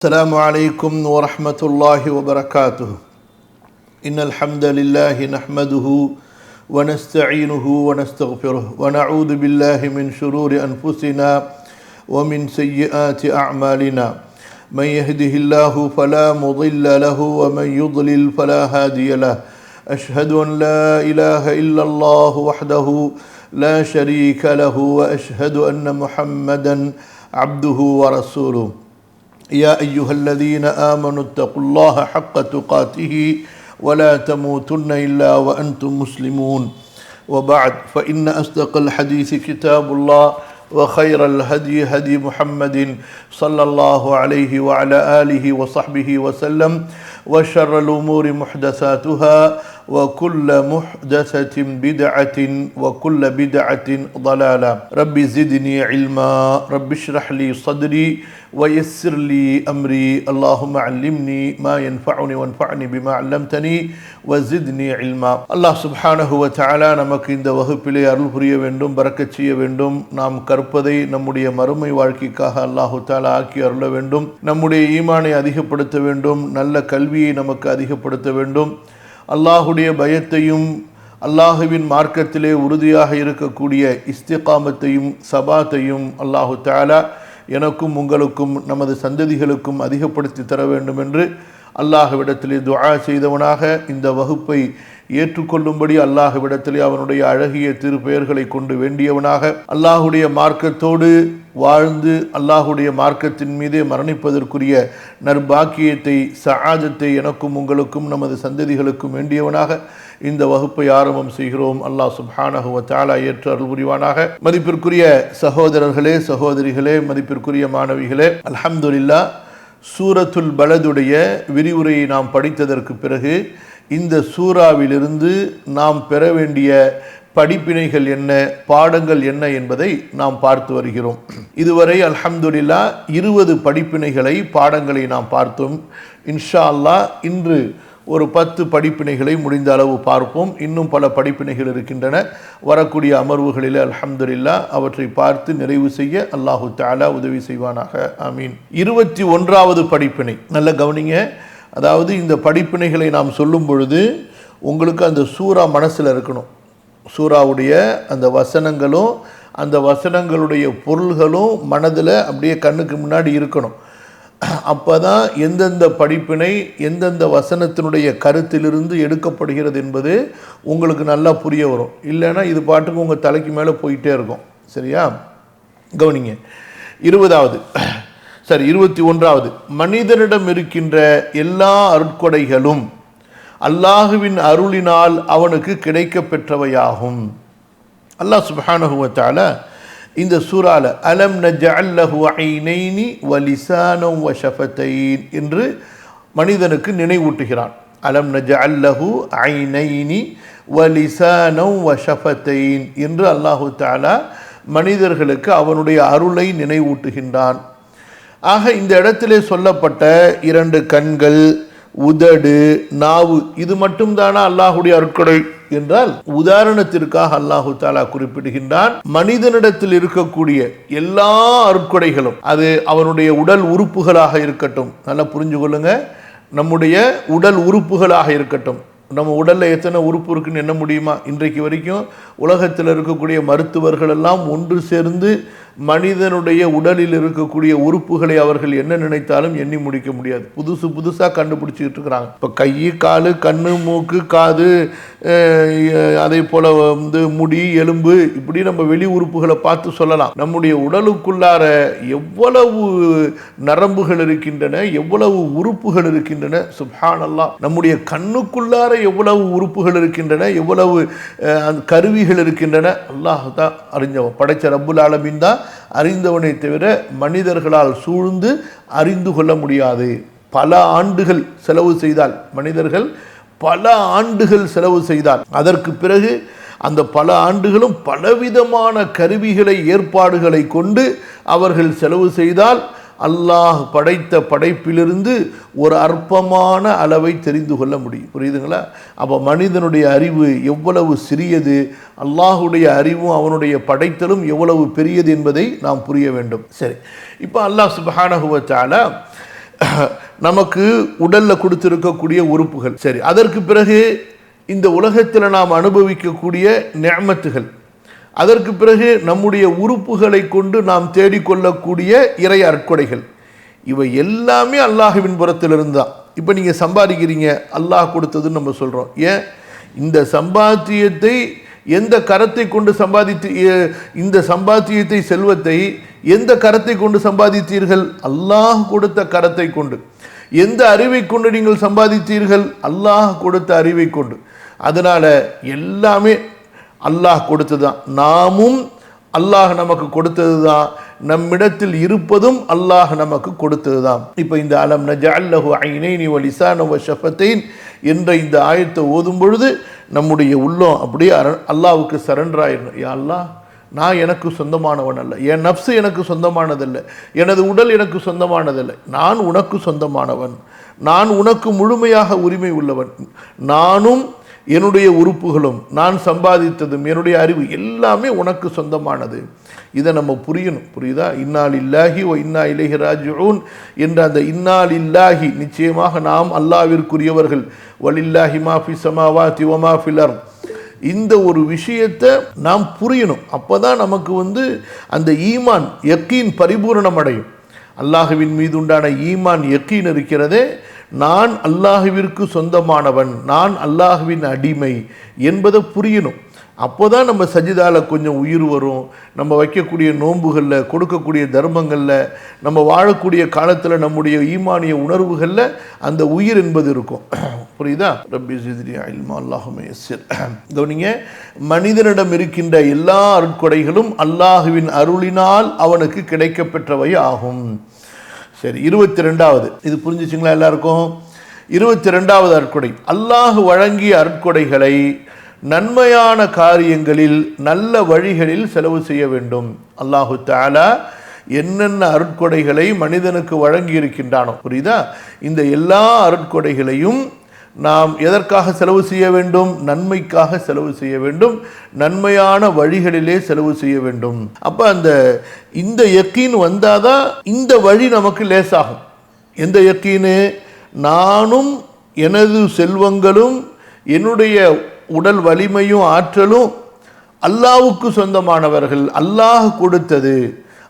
السلام عليكم ورحمة الله وبركاته. إن الحمد لله نحمده ونستعينه ونستغفره ونعوذ بالله من شرور أنفسنا ومن سيئات أعمالنا. من يهده الله فلا مضل له ومن يضلل فلا هادي له. أشهد أن لا إله إلا الله وحده لا شريك له وأشهد أن محمدا عبده ورسوله. يا أيها الذين آمنوا اتقوا الله حق تقاته ولا تموتن إلا وأنتم مسلمون. وبعد فإن أصدق الحديث كتاب الله وخير الهدي هدي محمد صلى الله عليه وعلى آله وصحبه وسلم وشر الأمور محدثاتها وكل محدثة بدعة وكل بدعة ضلالة. رب زدني علما رب اشرح لي صدري ويسر لي أمري اللهم علمني ما ينفعني وانفعني بما علمتني وزدني علما. الله سبحانه وتعالى நமக்கு இந்த வகுப்பிலே அருள் புரிய வேண்டும், பரக்கத் செய்ய வேண்டும். நாம் கற்பதை நம்முடைய மறுமை வாழ்க்கைக்காக அல்லாஹு தஆலா ஆக்கி அருள வேண்டும். நம்முடைய ஈமானை அதிகப்படுத்த வேண்டும், நல்ல கல்வியை நமக்கு அதிகப்படுத்த வேண்டும். அல்லாஹுடைய பயத்தையும் அல்லாஹுவின் மார்க்கத்திலே உறுதியாக இருக்கக்கூடிய இஸ்திகாமத்தையும் சபாத்தையும் அல்லாஹு தஆலா எனக்கும் உங்களுக்கும் நமது சந்ததிகளுக்கும் அதிகப்படுத்தி தர வேண்டும் என்று அல்லாஹ்விடத்திலே துஆ செய்தவனாக இந்த வகுப்பை ஏற்றுக்கொள்ளும்படி அல்லாஹ்விடத்திலே அவனுடைய அழகிய திருப்பெயர்களை கொண்டு வேண்டியவனாக அல்லாஹுடைய மார்க்கத்தோடு வாழ்ந்து அல்லாஹுடைய மார்க்கத்தின் மீதே மரணிப்பதற்குரிய நற்பாக்கியத்தை சஆதத்தை எனக்கும் உங்களுக்கும் நமது சந்ததிகளுக்கும் வேண்டியவனாக இந்த வகுப்பை ஆரம்பம் செய்கிறோம். அல்லாஹ் சுப்ஹானஹு வ தஆலா ஏற்று அருள் புரிவானாக. மதிப்பிற்குரிய சகோதரர்களே, சகோதரிகளே, மதிப்பிற்குரிய மாணவிகளே, அல்ஹம்துலில்லாஹ், சூரத்துல் பலதுடைய விரிவுரையை நாம் படித்ததற்கு பிறகு இந்த சூறாவிலிருந்து நாம் பெற வேண்டிய படிப்பினைகள் என்ன, பாடங்கள் என்ன என்பதை நாம் பார்த்து வருகிறோம். இதுவரை அல்ஹம்துலில்லாஹ் 20 படிப்பினைகளை, பாடங்களை நாம் பார்த்தோம். இன்ஷா அல்லாஹ் இன்று ஒரு 10 படிப்பினைகளை முடிந்த அளவு பார்ப்போம். இன்னும் பல படிப்பினைகள் இருக்கின்றன. வரக்கூடிய அமர்வுகளில் அல்ஹம்துலில்லாஹ் அவற்றை பார்த்து நிறைவு செய்ய அல்லாஹு தஆலா உதவி செய்வானாக. ஆமீன். 21வது படிப்பினை, நல்ல கவனிங்க. அதாவது இந்த படிப்பினைகளை நாம் சொல்லும் பொழுது உங்களுக்கு அந்த சூரா மனசில் இருக்கணும். சூறாவுடைய அந்த வசனங்களும் அந்த வசனங்களுடைய பொருள்களும் மனதில் அப்படியே கண்ணுக்கு முன்னாடி இருக்கணும். அப்போ தான் எந்தெந்த படிப்பினை எந்தெந்த வசனத்தினுடைய கருத்திலிருந்து எடுக்கப்படுகிறது என்பது உங்களுக்கு நல்லா புரிய வரும். இல்லைன்னா இது பாட்டுக்கு உங்கள் தலைக்கு மேலே போயிட்டே இருக்கும். சரியா? கவனிங்க. 21வது, மனிதனிடம் இருக்கின்ற எல்லா அருட்கொடைகளும் அல்லாஹுவின் அருளினால் அவனுக்கு கிடைக்க பெற்றவையாகும். அல்லாஹ் சுப்ஹானஹு வ தஆலா இந்த சூரால அலம் நஜஅல் லஹு ஐனைனி வ லிசானன் வ ஷஃபத்தைன் என்று மனிதனுக்கு நினைவூட்டுகிறான். அலம் நஜஅல் லஹு ஐனைனி வ லிசானன் வ ஷஃபத்தைன் என்று அல்லாஹு தஆலா மனிதர்களுக்கு அவனுடைய அருளை நினைவூட்டுகின்றான். ஆக இந்த இடத்திலே சொல்லப்பட்ட 2 கண்கள், உதடு, நாவு, இது மட்டும்தானா அல்லாஹுடைய அருட்கொடை என்றால், உதாரணத்திற்காக அல்லாஹு தஆலா குறிப்பிடுகின்றான், மனிதனிடத்தில் இருக்கக்கூடிய எல்லா அருட்கொடைகளும், அது அவனுடைய உடல் உறுப்புகளாக இருக்கட்டும், நல்லா புரிஞ்சு கொள்ளுங்க, நம்முடைய உடல் உறுப்புகளாக இருக்கட்டும். நம்ம உடலில் எத்தனை உறுப்பு இருக்குன்னு எண்ண முடியுமா? இன்றைக்கு வரைக்கும் உலகத்தில் இருக்கக்கூடிய மருத்துவர்கள் எல்லாம் ஒன்று சேர்ந்து மனிதனுடைய உடலில் இருக்கக்கூடிய உறுப்புகளை அவர்கள் என்ன நினைத்தாலும் எண்ணி முடிக்க முடியாது. புதுசாக கண்டுபிடிச்சிக்கிட்டு இருக்கிறாங்க. இப்போ கை, கால், கண்ணு, மூக்கு, காது, அதே போல் முடி, எலும்பு, இப்படி நம்ம வெளி உறுப்புகளை பார்த்து சொல்லலாம். நம்முடைய உடலுக்குள்ளார எவ்வளவு நரம்புகள் இருக்கின்றன, எவ்வளவு உறுப்புகள் இருக்கின்றன. சுப்ஹானல்லாஹ். நம்முடைய கண்ணுக்குள்ளார எவ்வளவு உறுப்புகள் இருக்கின்றன, எவ்வளவு கருவிகள் இருக்கின்றன. அல்லாஹ் தான் அறிஞ்சவன். படைச்ச ரப்புல் ஆலமீன் தான் அறிந்தவனை தவிர மனிதர்களால் சூழ்ந்து அறிந்து கொள்ள முடியாது. பல ஆண்டுகள் செலவு செய்தால், மனிதர்கள் பல ஆண்டுகள் செலவு செய்தால், அதற்கு பிறகு அந்த பல ஆண்டுகளும் பலவிதமான கருவிகளை, ஏற்பாடுகளை கொண்டு அவர்கள் செலவு செய்தால் அல்லாஹ் படைத்த படைப்பிலிருந்து ஒரு அற்பமான அளவை தெரிந்து கொள்ள முடியும். புரியுதுங்களா? அப்போ மனிதனுடைய அறிவு எவ்வளவு சிறியது, அல்லாஹுடைய அறிவும் அவனுடைய படைத்தலும் எவ்வளவு பெரியது என்பதை நாம் புரிய வேண்டும். சரி, இப்போ அல்லாஹ் சுப்ஹானஹு வ தஆலா நமக்கு உடல்ல கொடுத்திருக்கக்கூடிய உறுப்புகள். சரி, அதற்கு பிறகு இந்த உலகத்தில் நாம் அனுபவிக்கக்கூடிய நிஅமத்துகள், அதற்கு பிறகு நம்முடைய உறுப்புகளை கொண்டு நாம் தேடிக்கொள்ளக்கூடிய இறை அற்கொடைகள், இவை எல்லாமே அல்லாஹ்வின் புறத்திலிருந்து தான். இப்போ நீங்கள் சம்பாதிக்கிறீங்க, அல்லாஹ் கொடுத்ததுன்னு நம்ம சொல்கிறோம். ஏன் இந்த சம்பாத்தியத்தை எந்த கரத்தை கொண்டு இந்த சம்பாத்தியத்தை செல்வத்தை எந்த கரத்தை கொண்டு சம்பாதித்தீர்கள்? அல்லாஹ் கொடுத்த கரத்தை கொண்டு. எந்த அறிவை கொண்டு நீங்கள் சம்பாதித்தீர்கள்? அல்லாஹ் கொடுத்த அறிவை கொண்டு. அதனால எல்லாமே அல்லாஹ் கொடுத்தது தான். நாமும் அல்லாஹ் நமக்கு கொடுத்தது தான். நம்மிடத்தில் இருப்பதும் அல்லாஹ் நமக்கு கொடுத்தது தான். இப்போ இந்த அலம் நஜஅல் லஹு ஐனைனி வ லிசான வ ஷஃபத்தைன் என்ற இந்த ஆயத்தை ஓதும் பொழுது நம்முடைய உள்ளம் அப்படியே அல்லாஹ்வுக்கு சரண்டர் ஆயிடணும். யா அல்லாஹ், நான் எனக்கு சொந்தமானவன் அல்ல, என் நப்சு எனக்கு சொந்தமானதல்ல, எனது உடல் எனக்கு சொந்தமானதல்ல, நான் உனக்கு சொந்தமானவன், நான் உனக்கு முழுமையாக உரிமை உள்ளவன், நானும் என்னுடைய உறுப்புகளும் நான் சம்பாதித்ததும் என்னுடைய அறிவு எல்லாமே உனக்கு சொந்தமானது. இதை நம்ம புரியணும். புரியுதா? இன்னா லில்லாஹி வ இன்னா இலைஹி ராஜிஊன் என்ற அந்த இன்னா லில்லாஹி, நிச்சயமாக நாம் அல்லாஹ்விற்குரியவர்கள், வலில்லாஹி மா ஃபி ஸமாவாதி வ மா ஃபில் அர்த், இந்த ஒரு விஷயத்தை நாம் புரியணும். அப்போதான் நமக்கு அந்த ஈமான் யக்கீன் பரிபூரணம் அடையும். அல்லாஹுவின் மீது உண்டான ஈமான் யக்கீன் இருக்கிறதே, நான் அல்லாஹுவிற்கு சொந்தமானவன், நான் அல்லாஹுவின் அடிமை என்பதை புரியணும். அப்போதான் நம்ம சஜிதால கொஞ்சம் உயிர் வரும். நம்ம வைக்கக்கூடிய நோன்புகளில், கொடுக்கக்கூடிய தர்மங்களில், நம்ம வாழக்கூடிய காலத்தில் நம்முடைய ஈமானிய உணர்வுகளில் அந்த உயிர் என்பது இருக்கும். புரியுதா? ரப்பி ஸித்னி இல்மா அல்லாஹும்ம யஸ்ஸிர். கவனிங்க, மனிதனிடம் இருக்கின்ற எல்லா அருட்கொடைகளும் அல்லாஹுவின் அருளினால் அவனுக்கு கிடைக்கப்பெற்றவை ஆகும். சரி, 22வது, இது புரிஞ்சிச்சுங்களா எல்லாருக்கும்? 22வது அருட்கொடை, அல்லாஹ் வழங்கிய அருட்கொடைகளை நன்மையான காரியங்களில் நல்ல வழிகளில் செலவு செய்ய வேண்டும். அல்லாஹு தஆலா என்னென்ன அருட்கொடைகளை மனிதனுக்கு வழங்கி இருக்கின்றானோ, புரியுதா, இந்த எல்லா அருட்கொடைகளையும் நாம் எதற்காக செலவு செய்ய வேண்டும்? நன்மைக்காக செலவு செய்ய வேண்டும், நன்மையான வழிகளிலே செலவு செய்ய வேண்டும். அப்போ இந்த யக்கீன் வந்தாதான் இந்த வழி நமக்கு லேசாகும். எந்த யக்கீனு? நானும் எனது செல்வங்களும் என்னுடைய உடல் வலிமையும் ஆற்றலும் அல்லாஹ்வுக்கு சொந்தமானவர்கள், அல்லாஹ் கொடுத்தது,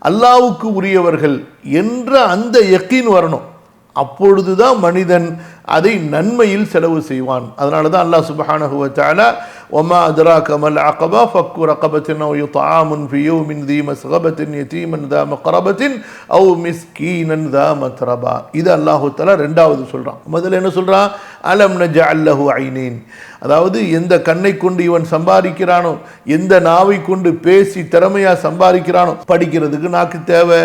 அல்லாஹ்வுக்கு உரியவர்கள் என்ற அந்த யக்கீன் வரணும். அப்பொழுதுதான் மனிதன் அதை நன்மையில் செலவு செய்வான். அதனால தான் அல்லாஹ் சுப்ஹானஹு வ தஆலா வமா அத்ராக மல் அகபா ஃபக்கு ரகபத்தின் அவ் யுத்ஆமுன் ஃபி யௌமின் தி மஸ்கபத்தின் யதீமன் தா மக்ரபத்தின் அவ் மிஸ்கீனன் தா மத்ரபா. இது அல்லாஹ் தஆலா ரெண்டாவது சொல்றான். முதல்ல என்ன சொல்றான்? அலம் நஜஅல் லஹு ஐனைன், அதாவது எந்த கண்ணை கொண்டு இவன் சம்பாதிக்கிறானோ, எந்த நாவை கொண்டு பேசி திறமையா சம்பாதிக்கிறானோ, படிக்கிறதுக்கு நாக்கு தேவை,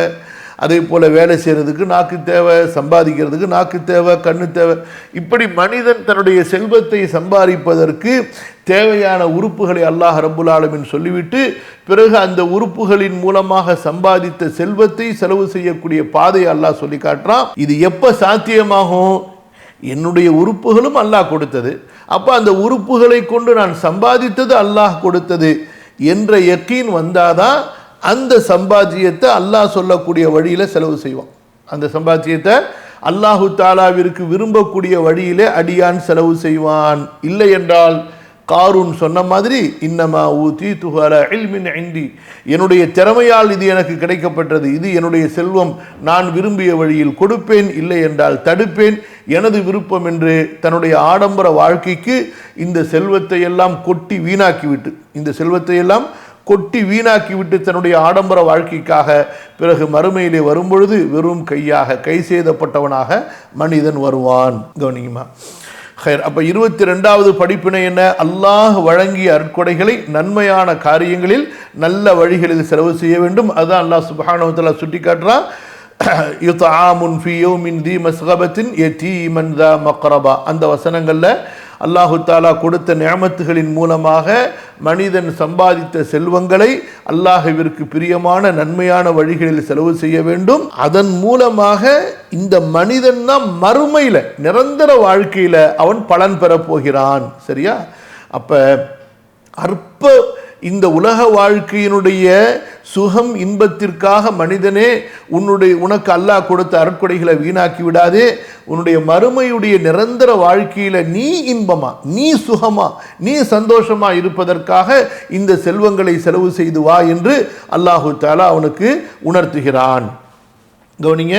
அதே போல் வேலை செய்கிறதுக்கு நாக்கு தேவை, சம்பாதிக்கிறதுக்கு நாக்கு தேவை, கண்ணு தேவை. இப்படி மனிதன் தன்னுடைய செல்வத்தை சம்பாதிப்பதற்கு தேவையான உறுப்புகளை அல்லாஹ் ரப்புல் ஆலமீன் சொல்லிவிட்டு, பிறகு அந்த உறுப்புகளின் மூலமாக சம்பாதித்த செல்வத்தை செலவு செய்யக்கூடிய பாதையை அல்லாஹ் சொல்லி காட்டுறான். இது எப்போ சாத்தியமாகும்? என்னுடைய உறுப்புகளும் அல்லாஹ் கொடுத்தது, அப்போ அந்த உறுப்புகளை கொண்டு நான் சம்பாதித்தது அல்லாஹ் கொடுத்தது என்ற யக்கீன் வந்தாதான் அந்த சம்பாத்தியத்தை அல்லாஹ் சொல்லக்கூடிய வழியில் செலவு செய்வான். அந்த சம்பாத்தியத்தை அல்லாஹு தாலாவிற்கு விரும்பக்கூடிய வழியிலே அடியான் செலவு செய்வான். இல்லை என்றால் காரூன் சொன்ன மாதிரி இன்னமா ஊதீதுஹு அலா இல்மின் இன்தி, என்னுடைய திறமையால் இது எனக்கு கிடைக்கப்பட்டது, இது என்னுடைய செல்வம், நான் விரும்பிய வழியில் கொடுப்பேன், இல்லை என்றால் தடுப்பேன், எனது விருப்பம் என்று தன்னுடைய ஆடம்பர வாழ்க்கைக்கு இந்த செல்வத்தை எல்லாம் கொட்டி வீணாக்கிவிட்டு தன்னுடைய ஆடம்பர வாழ்க்கைக்காக பிறகு மறுமையிலே வரும்பொழுது வெறும் கையாக, கை செய்தப்பட்டவனாக மனிதன் வருவான். கவனிக்குமா? அப்ப 22வது படிப்பினை என்ன? அல்லாஹ் வழங்கிய அருட்கொடைகளை நன்மையான காரியங்களில் நல்ல வழிகளில் செலவு செய்ய வேண்டும். அதான் அல்லாஹ் சுப்ஹானஹு வ தஆலா சுட்டி காட்டுறான். யுத்ஆமுன் ஃபீ யௌமின் தி மஸ்கபத்தின் யதீமன் தா மக்ரபா. அந்த வசனங்கள்ல அல்லாஹு தாலா கொடுத்த நிஅமத்துகளின் மூலமாக மனிதன் சம்பாதித்த செல்வங்களை அல்லாஹ்விற்கு பிரியமான நன்மையான வழிகளில் செலவு செய்ய வேண்டும். அதன் மூலமாக இந்த மனிதன் தான் மறுமையில நிரந்தர வாழ்க்கையில அவன் பலன் பெற போகிறான். சரியா? அப்ப அற்ப இந்த உலக வாழ்க்கையினுடைய சுகம் இன்பத்திற்காக மனிதனே உனக்கு அல்லாஹ் கொடுத்த அருட்கொடைகளை வீணாக்கி விடாதே. உன்னுடைய மறுமையுடைய நிரந்தர வாழ்க்கையில நீ இன்பமா, நீ சுகமா, நீ சந்தோஷமா இருப்பதற்காக இந்த செல்வங்களை செலவு செய்து வா என்று அல்லாஹு தஆலா அவனுக்கு உணர்த்துகிறான். கவனிங்க,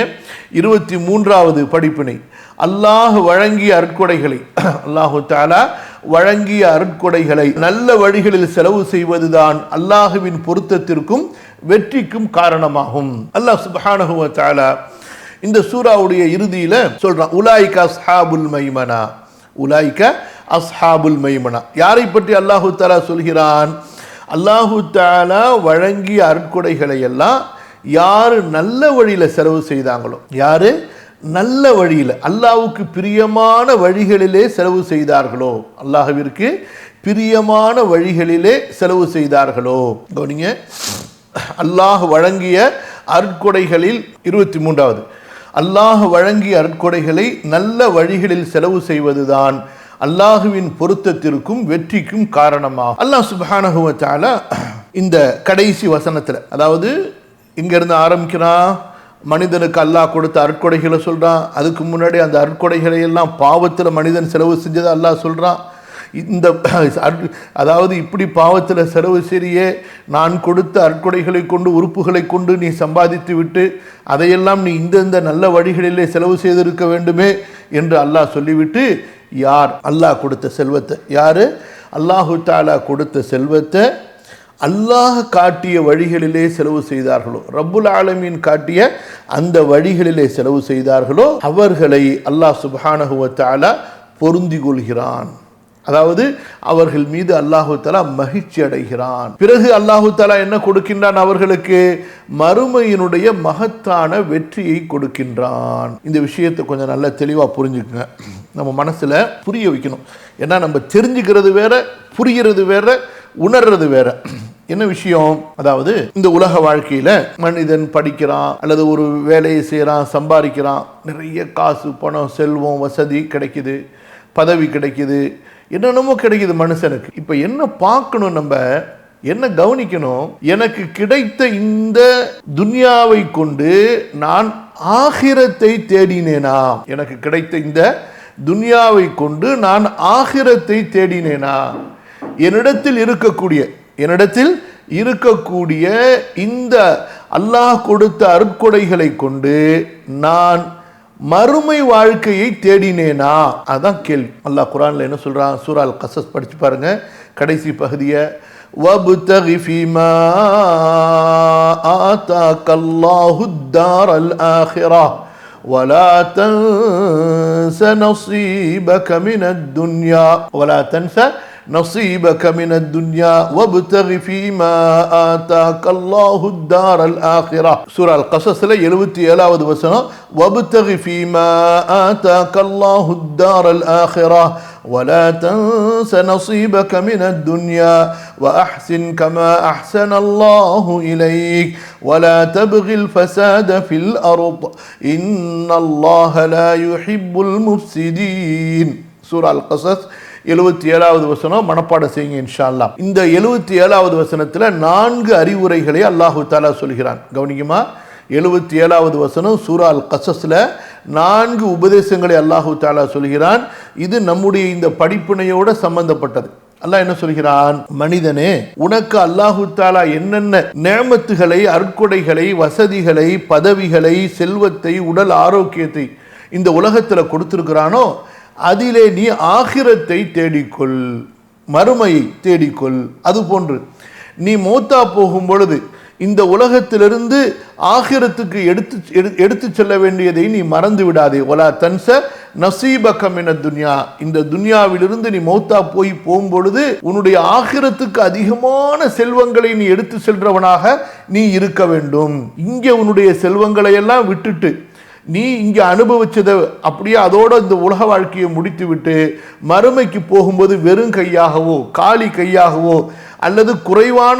23வது படிப்பினை. அல்லாஹ் வழங்கிய அருட்கொடைகளை, அல்லாஹு தஆலா வழங்கிய அருட்கொடைகளை நல்ல வழிகளில் செலவு செய்வதுதான் அல்லாஹுவின் பொருத்தத்திற்கும் வெற்றிக்கும் காரணமாகும். அல்லாஹ் சுப்ஹானஹு வ தஆலா இந்த சூராவுடைய இறுதியில சொல்றான், உலாயிக அஸ்ஹாபுல் மைமனா, உலாயிக அஸ்ஹாபுல் மைமனா. யாரை பற்றி அல்லாஹு தஆலா சொல்கிறான்? அல்லாஹு தஆலா வழங்கிய அருட்கொடைகளை எல்லாம் யாரு நல்ல வழியில செலவு செய்தாங்களோ, யாரு நல்ல வழியில் அல்லாஹ்வுக்கு பிரியமான வழிகளிலே செலவு செய்தார்களோ, அல்லாஹ்விற்கு பிரியமான வழிகளிலே செலவு செய்தார்களோ. கவனிங்க, அல்லாஹ் வழங்கிய அருட்கொடைகளில் 23வது, அல்லாஹ் வழங்கிய அருட்கொடைகளை நல்ல வழிகளில் செலவு செய்வதுதான் அல்லாஹுவின் பொருத்தத்திற்கும் வெற்றிக்கும் காரணமாகும். அல்லாஹ் சுப்ஹானஹு வ தஆலா இந்த கடைசி வசனத்தில், அதாவது இங்கிருந்து ஆரம்பிக்கிறான், மனிதனுக்கு அல்லாஹ் கொடுத்த அருட்கொடைகளை சொல்கிறான். அதுக்கு முன்னாடி அந்த அருட்கொடைகளை எல்லாம் பாவத்தில் மனிதன் செலவு செஞ்சதை அல்லாஹ் சொல்கிறான். இந்த அதாவது இப்படி பாவத்தில் செலவு செய்யே, நான் கொடுத்த அருட்கொடைகளை கொண்டு உறுப்புகளை கொண்டு நீ சம்பாதித்து விட்டு அதையெல்லாம் நீ இந்த நல்ல வழிகளிலே செலவு செய்திருக்க வேண்டுமே என்று அல்லாஹ் சொல்லிவிட்டு, யார் அல்லாஹ் கொடுத்த செல்வத்தை, யார் அல்லாஹு தஆலா கொடுத்த செல்வத்தை அல்லாஹ் காட்டிய வழிகளிலே செலவு செய்தார்களோ, ரப்புல் ஆலமீன் காட்டிய அந்த வழிகளிலே செலவு செய்தார்களோ அவர்களை அல்லாஹ் சுப்ஹானஹு வ தஆலா பொருந்தி கொள்கிறான். அதாவது அவர்கள் மீது அல்லாஹு தஆலா மகிழ்ச்சி அடைகிறான். பிறகு அல்லாஹு தஆலா என்ன கொடுக்கின்றான்? அவர்களுக்கு மறுமையினுடைய மகத்தான வெற்றியை கொடுக்கின்றான். இந்த விஷயத்தை கொஞ்சம் நல்லா தெளிவாக புரிஞ்சுக்குங்க, நம்ம மனசுல புரிய வைக்கணும். ஏன்னா நம்ம தெரிஞ்சுக்கிறது வேற, புரிகிறது வேற, உணர்றது வேற. என்ன விஷயம்? அதாவது இந்த உலக வாழ்க்கையில மனிதன் படிக்கிறான் அல்லது ஒரு வேலையை செய்யறான், சம்பாதிக்கிறான், நிறைய காசு, பணம், செல்வம், வசதி கிடைக்குது, பதவி கிடைக்குது, என்னென்னமோ கிடைக்குது மனுஷனுக்கு. இப்ப என்ன பார்க்கணும், நம்ம என்ன கவனிக்கணும்? எனக்கு கிடைத்த இந்த துன்யாவை கொண்டு நான் ஆகிரத்தை தேடினேனா? எனக்கு கிடைத்த இந்த துன்யாவை கொண்டு நான் ஆகிரத்தை தேடினேனா? என்னிடத்தில் இருக்கக்கூடிய இந்த அல்லாஹ் கொடுத்த அருட்கொடைகளை கொண்டு நான் மறுமை வாழ்க்கையை தேடினேனா? அதான் கேள்வி. அல்லாஹ் குர்ஆன்ல என்ன சொல்றான்? சூரா அல் கஸஸ் படிச்சு பாருங்க, கடைசி பகுதியை. வப்தகி ஃபீமா ஆதாக்கல்லாஹு தாரல் ஆகிரா ولا تنس نصيبك من الدنيا نصيبك من الدنيا وابتغ فيما آتاك الله الدار الآخرة. سورة القصص 77வது வசனம். وابتغ فيما آتاك الله الدار الآخرة ولا تنس نصيبك من الدنيا وأحسن كما أحسن الله إليك ولا تبغ الفساد في الأرض إن الله لا يحب المفسدين. سورة القصص 77வது வசனம் மனப்பாடம் செய்யுங்க இன்ஷா அல்லாஹ். இந்த 77வது வசனத்துல 4 அறிவுரைகளை அல்லாஹு தஆலா சொல்கிறான். கவனிக்குமா, 77வது வசனம் சூரா அல் கஸஸ்ல 4 உபதேசங்களை அல்லாஹு தஆலா சொல்கிறான். இது நம்முடைய இந்த படிப்பினையோட சம்பந்தப்பட்டது. அல்லாஹ் என்ன சொல்கிறான்? மனிதனே, உனக்கு அல்லாஹு தஆலா என்னென்ன நிஅமத்துகளை, அருட்கொடைகளை, வசதிகளை, பதவிகளை, செல்வத்தை, உடல் ஆரோக்கியத்தை இந்த உலகத்துல கொடுத்திருக்கிறானோ அதிலே நீ ஆகிரத்தை தேடிக்கொள், மறுமையை தேடிக்கொள். அது போன்று நீ மௌத்தா போகும் பொழுது இந்த உலகத்திலிருந்து ஆகிரத்துக்கு எடுத்து செல்ல வேண்டியதை நீ மறந்து விடாதே. வலா தன்ச நசீபக மினத் துன்யா. இந்த துன்யாவிலிருந்து நீ மௌத்தா போகும் பொழுது உன்னுடைய ஆகிரத்துக்கு அதிகமான செல்வங்களை நீ எடுத்து செல்றவனாக நீ இருக்க வேண்டும். இங்கே உன்னுடைய செல்வங்களை எல்லாம் விட்டுட்டு நீ இங்கே அனுபவிச்சதை அப்படியே அதோட இந்த உலக வாழ்க்கையை முடித்து விட்டு மறுமைக்கு போகும்போது வெறும் கையாகவோ காலி கையாகவோ அல்லது குறைவான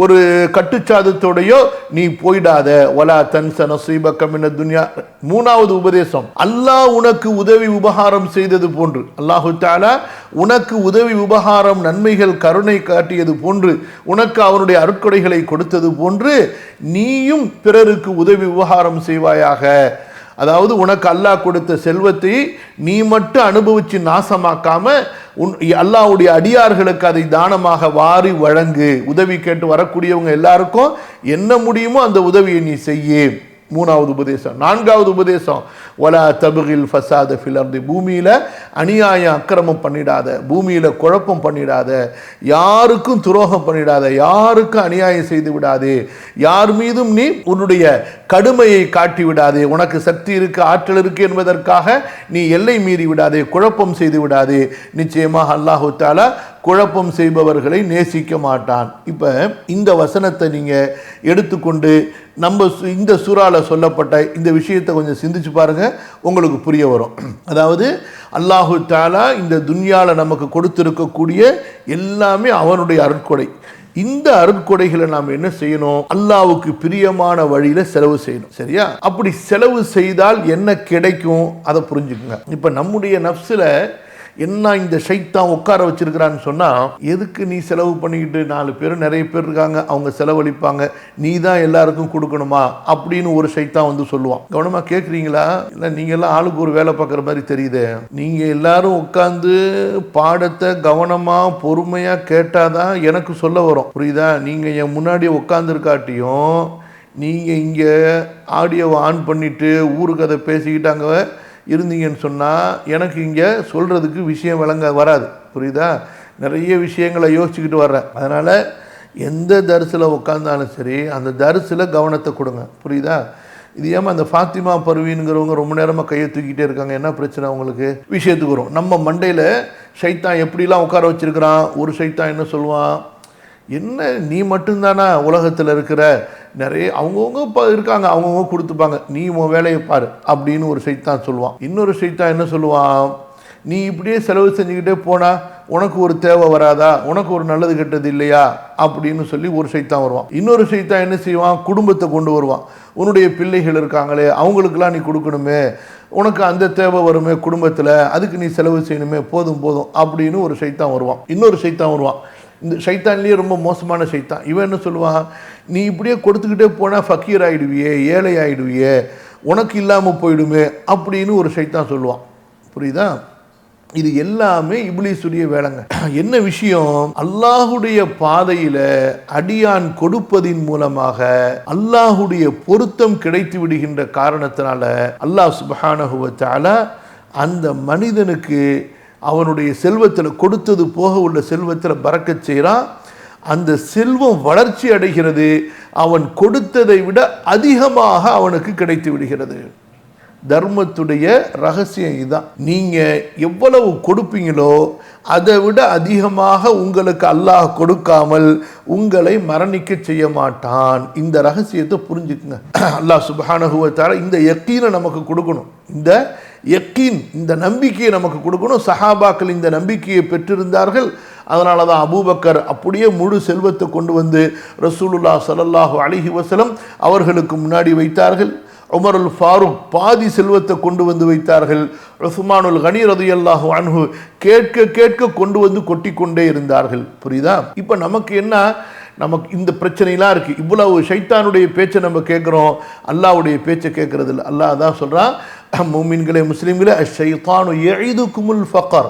ஒரு கட்டுச்சாதத்தோடையோ நீ போயிடாத. வலா தன்ஸ நஸீபக மினத் துன்யா. மூணாவது உபதேசம், அல்லாஹ் உனக்கு உதவி உபகாரம் செய்தது போன்று, அல்லாஹு தஆலா உனக்கு உதவி உபகாரம் நன்மைகள் கருணை காட்டியது போன்று, உனக்கு அவனுடைய அருட்கொடைகளை கொடுத்தது போன்று நீயும் பிறருக்கு உதவி உபகாரம் செய்வாயாக. அதாவது உனக்கு அல்லாஹ் கொடுத்த செல்வத்தை நீ மட்டும் அனுபவிச்சு நாசமாக்காம அல்லாஹ்வுடைய அடியார்களுக்கு அதை தானமாக வாரி வழங்கு. உதவி கேட்டு வரக்கூடியவங்க எல்லாருக்கும் என்ன முடியுமோ அந்த உதவியை நீ செய்ய. மூணாவது உபதேசம். நான்காவது உபதேசம், வலா தபகில் ஃபசாத ஃபில் அர்தி. பூமியில அநியாயம் அக்கிரமம் பண்ணிடாத, பூமியில குழப்பம் பண்ணிடாத, யாருக்கும் துரோகம் பண்ணிடாத, யாருக்கும் அநியாயம் செய்து விடாதே, யார் மீதும் நீ உன்னுடைய கடுமையை காட்டி விடாதே. உனக்கு சக்தி இருக்கு, ஆற்றல் இருக்கு என்பதற்காக நீ எல்லை மீறி விடாதே, குழப்பம் செய்து விடாதே. நிச்சயமாக அல்லாஹு தஆலா குழப்பம் செய்பவர்களை நேசிக்க மாட்டான். இப்ப இந்த வசனத்தை நீங்க எடுத்துக்கொண்டு நம்ம இந்த சூறால சொல்லப்பட்ட இந்த விஷயத்தை கொஞ்சம் சிந்திச்சு பாருங்க, உங்களுக்கு புரிய வரும். அதாவது அல்லாஹு தஆலா இந்த துன்யால நமக்கு கொடுத்திருக்கக்கூடிய எல்லாமே அவனுடைய அருட்கொடை. இந்த அருட்கொடைகளை நாம் என்ன செய்யணும்? அல்லாஹ்வுக்கு பிரியமான வழியில செலவு செய்யணும். சரியா? அப்படி செலவு செய்தால் என்ன கிடைக்கும் அதை புரிஞ்சுக்குங்க. இப்ப நம்முடைய நஃப்ஸ்ல என்ன இந்த ஷைத்தான் உட்கார வச்சிருக்கிறான்னு சொன்னா, எதுக்கு நீ செலவு பண்ணிக்கிட்டு, 4 பேர் நிறைய பேர் இருக்காங்க, அவங்க செலவழிப்பாங்க, நீ தான் எல்லாருக்கும் கொடுக்கணுமா அப்படின்னு ஒரு ஷைத்தான் வந்து சொல்லுவான். கவனமா கேட்குறீங்களா? இல்லை நீங்க எல்லாம் ஆளுக்கு ஒரு வேலை பார்க்குற மாதிரி தெரியுது. நீங்க எல்லாரும் உட்காந்து பாடத்தை கவனமா பொறுமையா கேட்டாதான் எனக்கு சொல்ல வரும். புரியுதா? நீங்க என் முன்னாடி உட்காந்துருக்காட்டியும் நீங்க இங்க ஆடியோவை ஆன் பண்ணிட்டு ஊருக்கு அதை பேசிக்கிட்டு அங்க இருந்தீங்கன்னு சொன்னால் எனக்கு இங்கே சொல்கிறதுக்கு விஷயம் விளங்க வராது. புரியுதா? நிறைய விஷயங்களை யோசிச்சுக்கிட்டு வர்றேன். அதனால் எந்த தரிசில் உட்காந்தாலும் சரி அந்த தரிசில் கவனத்தை கொடுங்க. புரியுதா? இது ஏமா அந்த ஃபாத்திமா பர்வீன்கிறவங்க ரொம்ப நேரமாக கையை தூக்கிட்டே இருக்காங்க, என்ன பிரச்சனை அவங்களுக்கு? விஷயத்துக்கு வரும். நம்ம மண்டையில் ஷைத்தான் எப்படிலாம் உட்கார வச்சிருக்கிறான். ஒரு ஷைத்தான் என்ன சொல்லுவான், என்ன நீ மட்டும்தானா உலகத்தில் இருக்கிற, நிறைய அவங்கவுங்க இருக்காங்க, அவங்கவுங்க கொடுத்துப்பாங்க, நீ உன் வேலையை பாரு அப்படின்னு ஒரு ஷைத்தான் சொல்லுவான். இன்னொரு ஷைத்தான் என்ன சொல்லுவான், நீ இப்படியே செலவு செஞ்சுக்கிட்டே போனா உனக்கு ஒரு தேவை வராதா, உனக்கு ஒரு நல்லது கெட்டது இல்லையா அப்படின்னு சொல்லி ஒரு ஷைத்தான் வருவான். இன்னொரு ஷைத்தான் என்ன செய்வான், குடும்பத்தை கொண்டு வருவான். உன்னுடைய பிள்ளைகள் இருக்காங்களே அவங்களுக்கெல்லாம் நீ கொடுக்கணுமே, உனக்கு அந்த தேவை வருமே குடும்பத்தில், அதுக்கு நீ செலவு செய்யணுமே, போதும் போதும் அப்படின்னு ஒரு ஷைத்தான் வருவான். இன்னொரு ஷைத்தான் வருவான். இந்த ஷைத்தான்லேயே ரொம்ப மோசமான ஷைத்தான். இவன் என்ன சொல்லுவான், நீ இப்படியே கொடுத்துக்கிட்டே போனால் ஃபக்கீர் ஆகிடுவியே, ஏழை ஆகிடுவியே, உனக்கு இல்லாமல் போயிடுமே அப்படின்னு ஒரு ஷைத்தான் சொல்லுவான். புரியுதா? இது எல்லாமே இப்லீசுடைய வேலைங்க. என்ன விஷயம், அல்லாஹுடைய பாதையில அடியான் கொடுப்பதின் மூலமாக அல்லாஹுடைய பொருத்தம் கிடைத்து விடுகின்ற காரணத்தினால அல்லாஹ் சுப்ஹானஹு வ தஆலா அந்த மனிதனுக்கு அவனுடைய செல்வத்தில் கொடுத்தது போக உள்ள செல்வத்தில் பறக்கச் செய்கிறான். அந்த செல்வம் வளர்ச்சி அடைகிறது, அவன் கொடுத்ததை விட அதிகமாக அவனுக்கு கிடைத்து விடுகிறது. தர்மத்துடைய ரகசியம் இதுதான். நீங்க எவ்வளவு கொடுப்பீங்களோ அதை விட அதிகமாக உங்களுக்கு அல்லாஹ் கொடுக்காமல் உங்களை மரணிக்க செய்ய மாட்டான். இந்த ரகசியத்தை புரிஞ்சுக்குங்க. அல்லாஹ் சுப்ஹானஹு வ தஆலா இந்த யக்கீனை நமக்கு கொடுக்கணும். இந்த யக்கீன், இந்த நம்பிக்கையை நமக்கு கொடுக்கணும். சஹாபாக்கள் இந்த நம்பிக்கையை பெற்றிருந்தார்கள். அதனால தான் அபூபக்கர் அப்படியே முழு செல்வத்தை கொண்டு வந்து ரசூலுல்லாஹ் ஸல்லல்லாஹு அலைஹி வஸல்லம் அவர்களுக்கு முன்னாடி வைத்தார்கள். உமருல் ஃபாரூக் பாதி செல்வத்தை கொண்டு வந்து வைத்தார்கள். உஸ்மானுல் கனி ரலியல்லாஹு அன்ஹு கேட்க கேட்க கொண்டு வந்து கொட்டி கொண்டே இருந்தார்கள். புரியுதா? இப்போ நமக்கு என்ன, நமக்கு இந்த பிரச்சனைலாம் இருக்கு. இவ்வளவு ஷைத்தானுடைய பேச்சை நம்ம கேட்குறோம், அல்லாஹ்வுடைய பேச்சை கேட்கறது இல்லை. அல்லாஹ் தான் சொல்றான், முஃமின்களே முஸ்லிம்களே, அஷ்-ஷைத்தானு யஇதுகுமுல் ஃபக்ர்,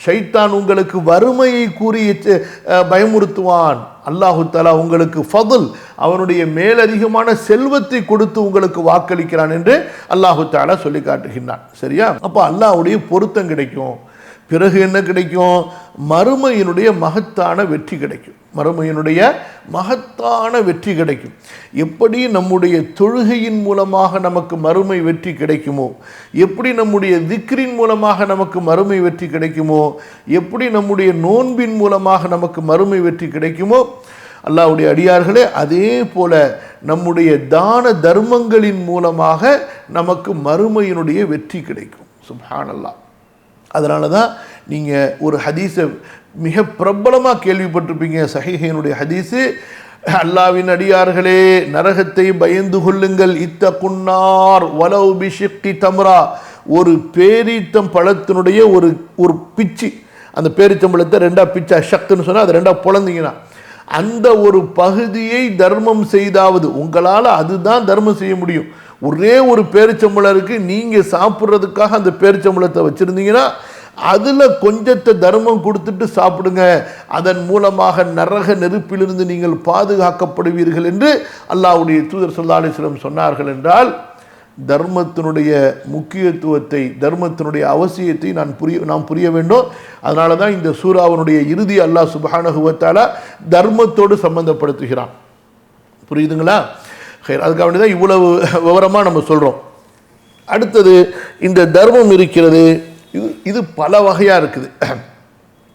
ஷைத்தான் உங்களுக்கு வறுமையை கூறி பயமுறுத்துவான். அல்லாஹு தஆலா உங்களுக்கு ஃபضல், அவனுடைய மேலதிகமான செல்வத்தை கொடுத்து உங்களுக்கு வாக்களிக்கிறான் என்று அல்லாஹு தஆலா சொல்லி காட்டுகின்றான். சரியா? அப்போ அல்லாஹ்வுடைய பொருத்தம் கிடைக்கும். பிறகு என்ன கிடைக்கும்? மறுமையினுடைய மகத்தான வெற்றி கிடைக்கும். மறுமையினுடைய மகத்தான வெற்றி கிடைக்கும். எப்படி நம்முடைய தொழுகையின் மூலமாக நமக்கு மறுமை வெற்றி கிடைக்குமோ, எப்படி நம்முடைய திக்ரின் மூலமாக நமக்கு மறுமை வெற்றி கிடைக்குமோ, எப்படி நம்முடைய நோன்பின் மூலமாக நமக்கு மறுமை வெற்றி கிடைக்குமோ, அல்லாஹ்வுடைய அடியார்களே, அதே போல நம்முடைய தான தர்மங்களின் மூலமாக நமக்கு மறுமையினுடைய வெற்றி கிடைக்கும். சுப்ஹானல்லாஹ். அதனால தான் நீங்கள் ஒரு ஹதீஸை மிக பிரபலமாக கேள்விப்பட்டிருப்பீங்க, சஹீஹினுடைய ஹதீஸு, அல்லாவின் அடியார்களே நரகத்தை பயந்து கொள்ளுங்கள், இத்தகுன்னார் வலௌ பிஷிக்கி தம்ரா, ஒரு பேரீத்தம் பழத்தினுடைய ஒரு பிச்சு, அந்த பேரிச்சம்பழத்தை ரெண்டா பிச்சா ஷக்குன்னு சொன்னால் அது ரெண்டா பொழந்தீங்கன்னா அந்த ஒரு பகுதியை தர்மம் செய்தாவது, உங்களால் அதுதான் தர்மம் செய்ய முடியும். ஒரே ஒரு பேரிச்சம்பழம் இருக்குது, நீங்கள் சாப்பிட்றதுக்காக அந்த பேரிச்சம்பழத்தை வச்சுருந்தீங்கன்னா அதில் கொஞ்சத்தை தர்மம் கொடுத்துட்டு சாப்பிடுங்க, அதன் மூலமாக நரக நெருப்பிலிருந்து நீங்கள் பாதுகாக்கப்படுவீர்கள் என்று அல்லாஹ்வுடைய தூதர் ஸல்லல்லாஹு அலைஹி வஸல்லம் சொன்னார்கள். என்றால் தர்மத்தினுடைய முக்கியத்துவத்தை, தர்மத்தினுடைய அவசியத்தை நாம் புரிய வேண்டும். அதனால தான் இந்த சூராவினுடைய இறுதி அல்லாஹ் சுப்ஹானஹு வ தஆலா தர்மத்தோடு சம்பந்தப்படுத்துகிறான். புரியுதுங்களா? அதுக்காக வேண்டி தான் இவ்வளவு விவரமாக நம்ம சொல்கிறோம். அடுத்தது இந்த தர்மம் இருக்கிறது, இது பல வகையாக இருக்குது.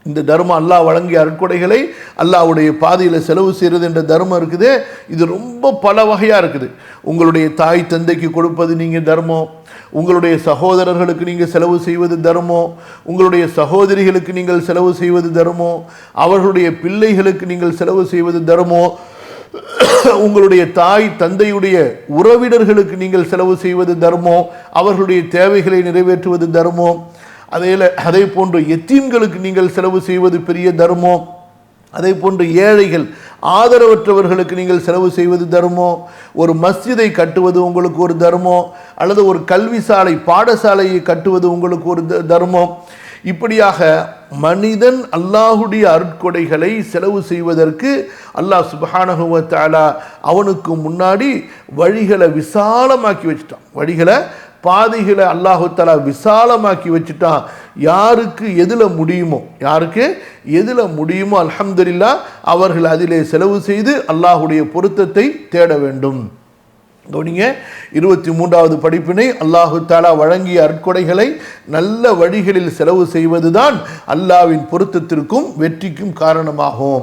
இந்த தர்மம் அல்லாஹ் வழங்கிய அருட்கொடைகளை அல்லாஹ்வுடைய பாதையில் செலவு செய்கிறது என்ற தர்மம் இருக்குது. இது ரொம்ப பல வகையாக இருக்குது. உங்களுடைய தாய் தந்தைக்கு கொடுப்பது நீங்கள் தர்மம், உங்களுடைய சகோதரர்களுக்கு நீங்கள் செலவு செய்வது தர்மம், உங்களுடைய சகோதரிகளுக்கு நீங்கள் செலவு செய்வது தர்மம், அவர்களுடைய பிள்ளைகளுக்கு நீங்கள் செலவு செய்வது தர்மம், உங்களுடைய தாய் தந்தையுடைய உறவினர்களுக்கு நீங்கள் செலவு செய்வது தர்மம், அவர்களுடைய தேவைகளை நிறைவேற்றுவது தர்மம், அதே போன்று எத்தீம்களுக்கு நீங்கள் செலவு செய்வது பெரிய தர்மம், அதே போன்று ஏழைகள் ஆதரவற்றவர்களுக்கு நீங்கள் செலவு செய்வது தர்மம், ஒரு மஸ்ஜிதை கட்டுவது உங்களுக்கு ஒரு தர்மம், அல்லது ஒரு கல்விசாலை பாடசாலையை கட்டுவது உங்களுக்கு ஒரு தர்மம். இப்படியாக மனிதன் அல்லாஹுடைய அருட்கொடைகளை செலவு செய்வதற்கு அல்லாஹ் சுப்ஹானஹு வ தஆலா அவனுக்கு முன்னாடி வழிகளை விசாலமாக்கி வச்சுட்டான். வழிகளை பாதைகளை அல்லாஹு தஆலா விசாலமாக்கி வச்சுட்டான். யாருக்கு எதில் முடியுமோ அல்ஹம்துலில்லாஹ் அவர்கள் அதிலே செலவு செய்து அல்லாஹுடைய பொருத்தத்தை தேட வேண்டும். கவனிங்க, 23வது படிப்பினை, அல்லாஹு தஆலா வழங்கிய அருட்கொடைகளை நல்ல வழிகளில் செலவு செய்வதுதான் அல்லாஹ்வின் பொருத்தத்திற்கும் வெற்றிக்கும் காரணமாகும்.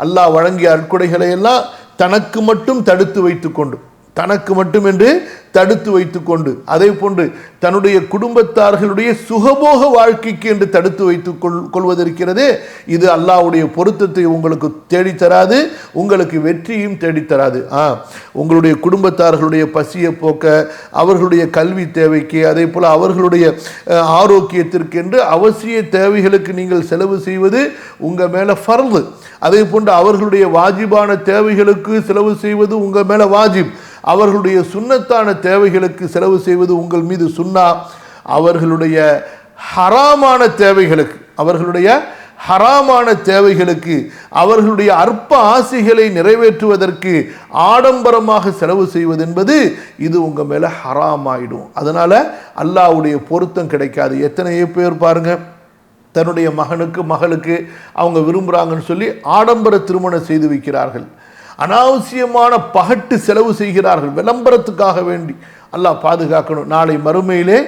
அல்லாஹ் வழங்கிய அருட்கொடைகளை எல்லாம் தனக்கு மட்டும் தடுத்து வைத்துக்கொண்டு, தனக்கு மட்டும் என்று தடுத்து வைத்துக்கொண்டு, அதே போன்று தன்னுடைய குடும்பத்தார்களுடைய சுகபோக வாழ்க்கைக்கு என்று தடுத்து வைத்துக் கொள்வதற்கிறதே, இது அல்லாஹ்வுடைய பொருத்தத்தை உங்களுக்கு தேடித்தராது, உங்களுக்கு வெற்றியும் தேடித்தராது. உங்களுடைய குடும்பத்தார்களுடைய பசியை போக்க, அவர்களுடைய கல்வி தேவைக்கு, அதே போல் அவர்களுடைய ஆரோக்கியத்திற்கு என்று அவசிய தேவைகளுக்கு நீங்கள் செலவு செய்வது உங்கள் மேலே ஃபர்து. அதே போன்று அவர்களுடைய வாஜிபான தேவைகளுக்கு செலவு செய்வது உங்கள் மேலே வாஜிப். அவர்களுடைய சுன்னத்தான தேவைகளுக்கு செலவு செய்வது உங்கள் மீது சுன்னா. அவர்களுடைய ஹராமான தேவைகளுக்கு அவர்களுடைய அற்ப ஆசைகளை நிறைவேற்றுவதற்கு ஆடம்பரமாக செலவு செய்வது என்பது இது உங்க மேல ஹராம் ஆயிடும். அதனால அல்லாஹ்வுடைய பொருத்தம் கிடைக்காது. எத்தனையோ பேர் பாருங்க, தன்னுடைய மகனுக்கு மகளுக்கு அவங்க விரும்புகிறாங்கன்னு சொல்லி ஆடம்பர திருமணம் செய்து வைக்கிறார்கள். அனாவசியமான பகட்டு செலவு செய்கிறார்கள் விளம்பரத்துக்காக வேண்டி. அல்லாஹ் பாதுகாக்கணும். நாளை மறுமையிலே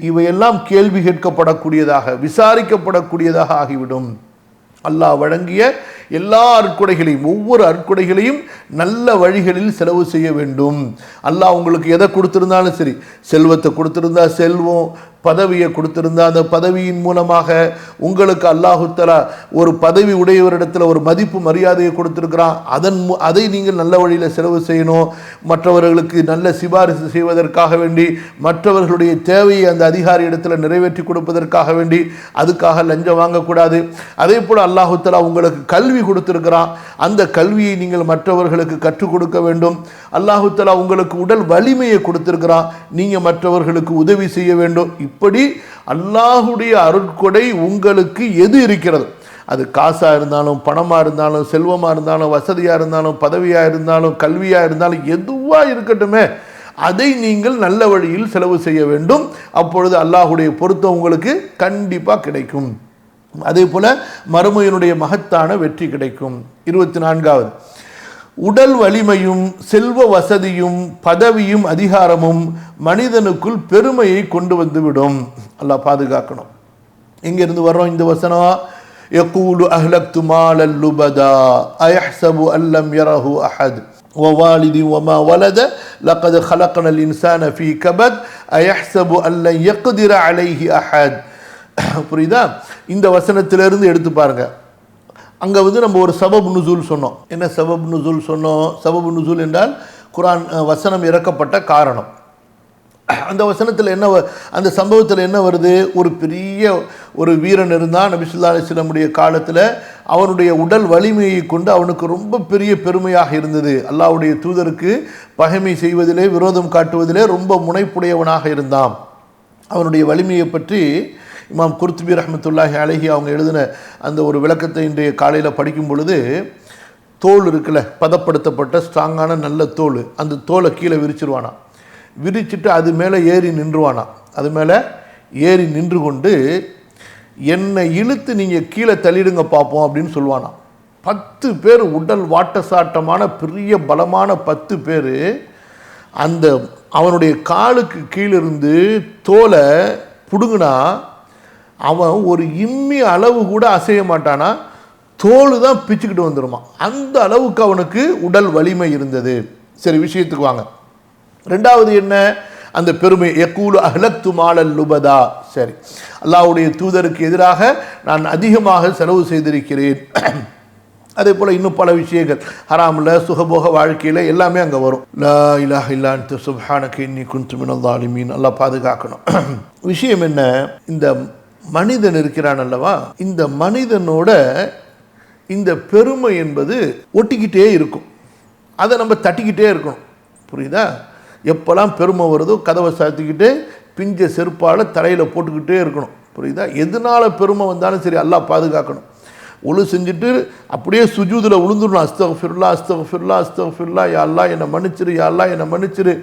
இவையெல்லாம் கேள்வி கேட்கப்படக்கூடியதாக, விசாரிக்கப்படக்கூடியதாக ஆகிவிடும். அல்லாஹ் வழங்கிய எல்லா அருட்கொடைகளையும், ஒவ்வொரு அருட்கொடைகளையும் நல்ல வழிகளில் செலவு செய்ய வேண்டும். அல்லாஹ் உங்களுக்கு எதை கொடுத்திருந்தாலும் சரி, செல்வத்தை கொடுத்திருந்தா செல்வம், பதவியை கொடுத்திருந்தா அந்த பதவியின் மூலமாக உங்களுக்கு அல்லாஹு தஆலா ஒரு பதவி உடையவரிடத்தில் ஒரு மதிப்பு மரியாதையை கொடுத்திருக்கிறான். அதை நீங்கள் நல்ல வழியில் செலவு செய்யணும். மற்றவர்களுக்கு நல்ல சிபாரிசு செய்வதற்காக வேண்டி, மற்றவர்களுடைய தேவையை அந்த அதிகாரி இடத்துல நிறைவேற்றி கொடுப்பதற்காக வேண்டி அதுக்காக லஞ்சம் வாங்கக்கூடாது. அதே போல் அல்லாஹு தஆலா உங்களுக்கு கல்வி கொடுத்திருக்கிறான். அந்த கல்வியை நீங்கள் மற்றவர்களுக்கு கற்றுக் கொடுக்க வேண்டும். அல்லாஹு தஆலா உங்களுக்கு உடல் வலிமையை கொடுத்திருக்கிறான், நீங்கள் மற்றவர்களுக்கு உதவி செய்ய வேண்டும். இப்படி அல்லாஹுடைய அருட்கொடை உங்களுக்கு எது இருக்கிறது, அது காசாக இருந்தாலும், பணமாக இருந்தாலும், செல்வமாக இருந்தாலும், வசதியாக இருந்தாலும், பதவியாக இருந்தாலும், கல்வியாக இருந்தாலும், எதுவாக இருக்கட்டுமே, அதை நீங்கள் நல்ல வழியில் செலவு செய்ய வேண்டும். அப்பொழுது அல்லாஹுடைய பொருத்தம் உங்களுக்கு கண்டிப்பாக கிடைக்கும். அதே போல மறுமையினுடைய மகத்தான வெற்றி கிடைக்கும். 24வது, உடல் வலிமையும் செல்வ வசதியும் பதவியும் அதிகாரமும் மனிதனுக்குள் பெருமையை கொண்டு வந்துவிடும். அல்லாஹ் பாதுகாக்கணும். எங்கிருந்து வர்றோம் இந்த வசனம்? யகூலு அஹ்லக்து மாலல் லுபதா அயஹ்சபு அல்லம் யரஹு அஹத் வவாலிதி வமா வலத லகத் خلقنا الانسان في كبد அயஹ்சபு அல்லன் யக்திர அலைஹி அஹத். புரியுதா? இந்த வசனத்திலிருந்து எடுத்து பாருங்க. அங்கே வந்து நம்ம ஒரு சபப் நுசூல் சொன்னோம். என்ன சபப் நுசூல் சொன்னோம்? சபப் நுசூல் என்றால் குர்ஆன் வசனம் இறக்கப்பட்ட காரணம். அந்த வசனத்தில் என்ன, அந்த சம்பவத்தில் என்ன வருது? ஒரு பெரிய ஒரு வீரன் இருந்தான் நபி ஸல்லல்லாஹு அலைஹி வஸல்லமுடைய காலத்தில். அவனுடைய உடல் வலிமையை கொண்டு அவனுக்கு ரொம்ப பெரிய பெருமையாக இருந்தது. அல்லாஹ்வுடைய தூதருக்கு பகைமை செய்வதிலே, விரோதம் காட்டுவதிலே ரொம்ப முனைப்புடையவனாக இருந்தான். அவனுடைய வலிமையை பற்றி இமாம் குர்துபி ரஹ்மத்துல்லாஹி அலைஹி அவங்க எழுதின அந்த ஒரு விளக்கத்தை இன்றைய காலையில் படிக்கும் பொழுது, தோல் இருக்குல்ல, பதப்படுத்தப்பட்ட ஸ்ட்ராங்கான நல்ல தோல், அந்த தோலை கீழே விரிச்சிருவானா. விரிச்சிட்டு அது மேலே ஏறி நின்றுவானா. அது மேலே ஏறி நின்று கொண்டு என்னை இழுத்து நீங்கள் கீழே தள்ளிடுங்க பார்ப்போம் அப்படின்னு சொல்லுவானா. 10 பேர் உடல் வாட்ட சாட்டமான பெரிய பலமான 10 பேர் அந்த அவனுடைய காலுக்கு கீழிருந்து தோலை பிடுங்கினா அவன் ஒரு இம்மி அளவு கூட அசைய மாட்டானா. தோல் தான் பிச்சுக்கிட்டு வந்துடுமா. அந்த அளவுக்கு அவனுக்கு உடல் வலிமை இருந்தது. சரி, விஷயத்துக்கு வாங்க. ரெண்டாவது என்ன? அந்த பெருமை. யக்கூலு அஹ்லக்து மாலல் லுபதா. சரி, அல்லாஹ்வுடைய தூதருக்கு எதிராக நான் அதிகமாக செலவு செய்திருக்கிறேன். அதே போல் இன்னும் பல விஷயங்கள் ஹராமில், சுகபோக வாழ்க்கையில் எல்லாமே அங்கே வரும். லா இலாஹ இல்லா அன்த சுப்ஹானக இன்னி குன்து மினல் ஸாலிமீன். அல்லாஹ் பாதுகாக்கணும். விஷயம் என்ன? இந்த மனிதன் இருக்கிறான் அல்லவா, இந்த மனிதனோட இந்த பெருமை என்பது ஒட்டிக்கிட்டே இருக்கும். அதை நம்ம தட்டிக்கிட்டே இருக்கணும். புரியுதா? எப்போல்லாம் பெருமை வருதோ கதவை சாத்திக்கிட்டு பிஞ்ச செருப்பால் தலையில் போட்டுக்கிட்டே இருக்கணும். புரியுதா? எதனால் பெருமை வந்தாலும் சரி, அல்லாஹ் பாதுகாக்கணும். ஒழு செஞ்சுட்டு அப்படியே சுஜூதில் விழுந்துடணும். அஸ்தக்ஃபிருல்லா அஸ்தக்ஃபிருல்லா அஸ்தக்ஃபிருல்லா, யா அல்லாஹ் என்னை மன்னிச்சிரு, யா அல்லாஹ் என்னை மன்னிச்சிரு,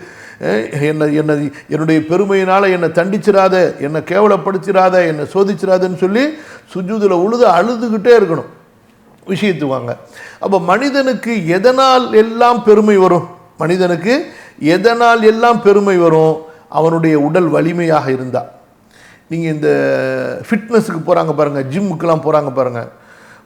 என்னுடைய பெருமையினால் என்னை தண்டிச்சிடாத, என்னை கேவலப்படுத்திடாத, என்னை சோதிச்சிடாதன்னு சொல்லி சுஜூதில் உழுது அழுதுகிட்டே இருக்கணும். விஷயத்துக்கு வாங்க. அப்போ மனிதனுக்கு எதனால் எல்லாம் பெருமை வரும்? மனிதனுக்கு எதனால் எல்லாம் பெருமை வரும்? அவனுடைய உடல் வலிமையாக இருந்தால். நீங்கள் இந்த ஃபிட்னஸுக்கு போகிறாங்க பாருங்கள், ஜிம்முக்கெலாம் போகிறாங்க பாருங்கள்,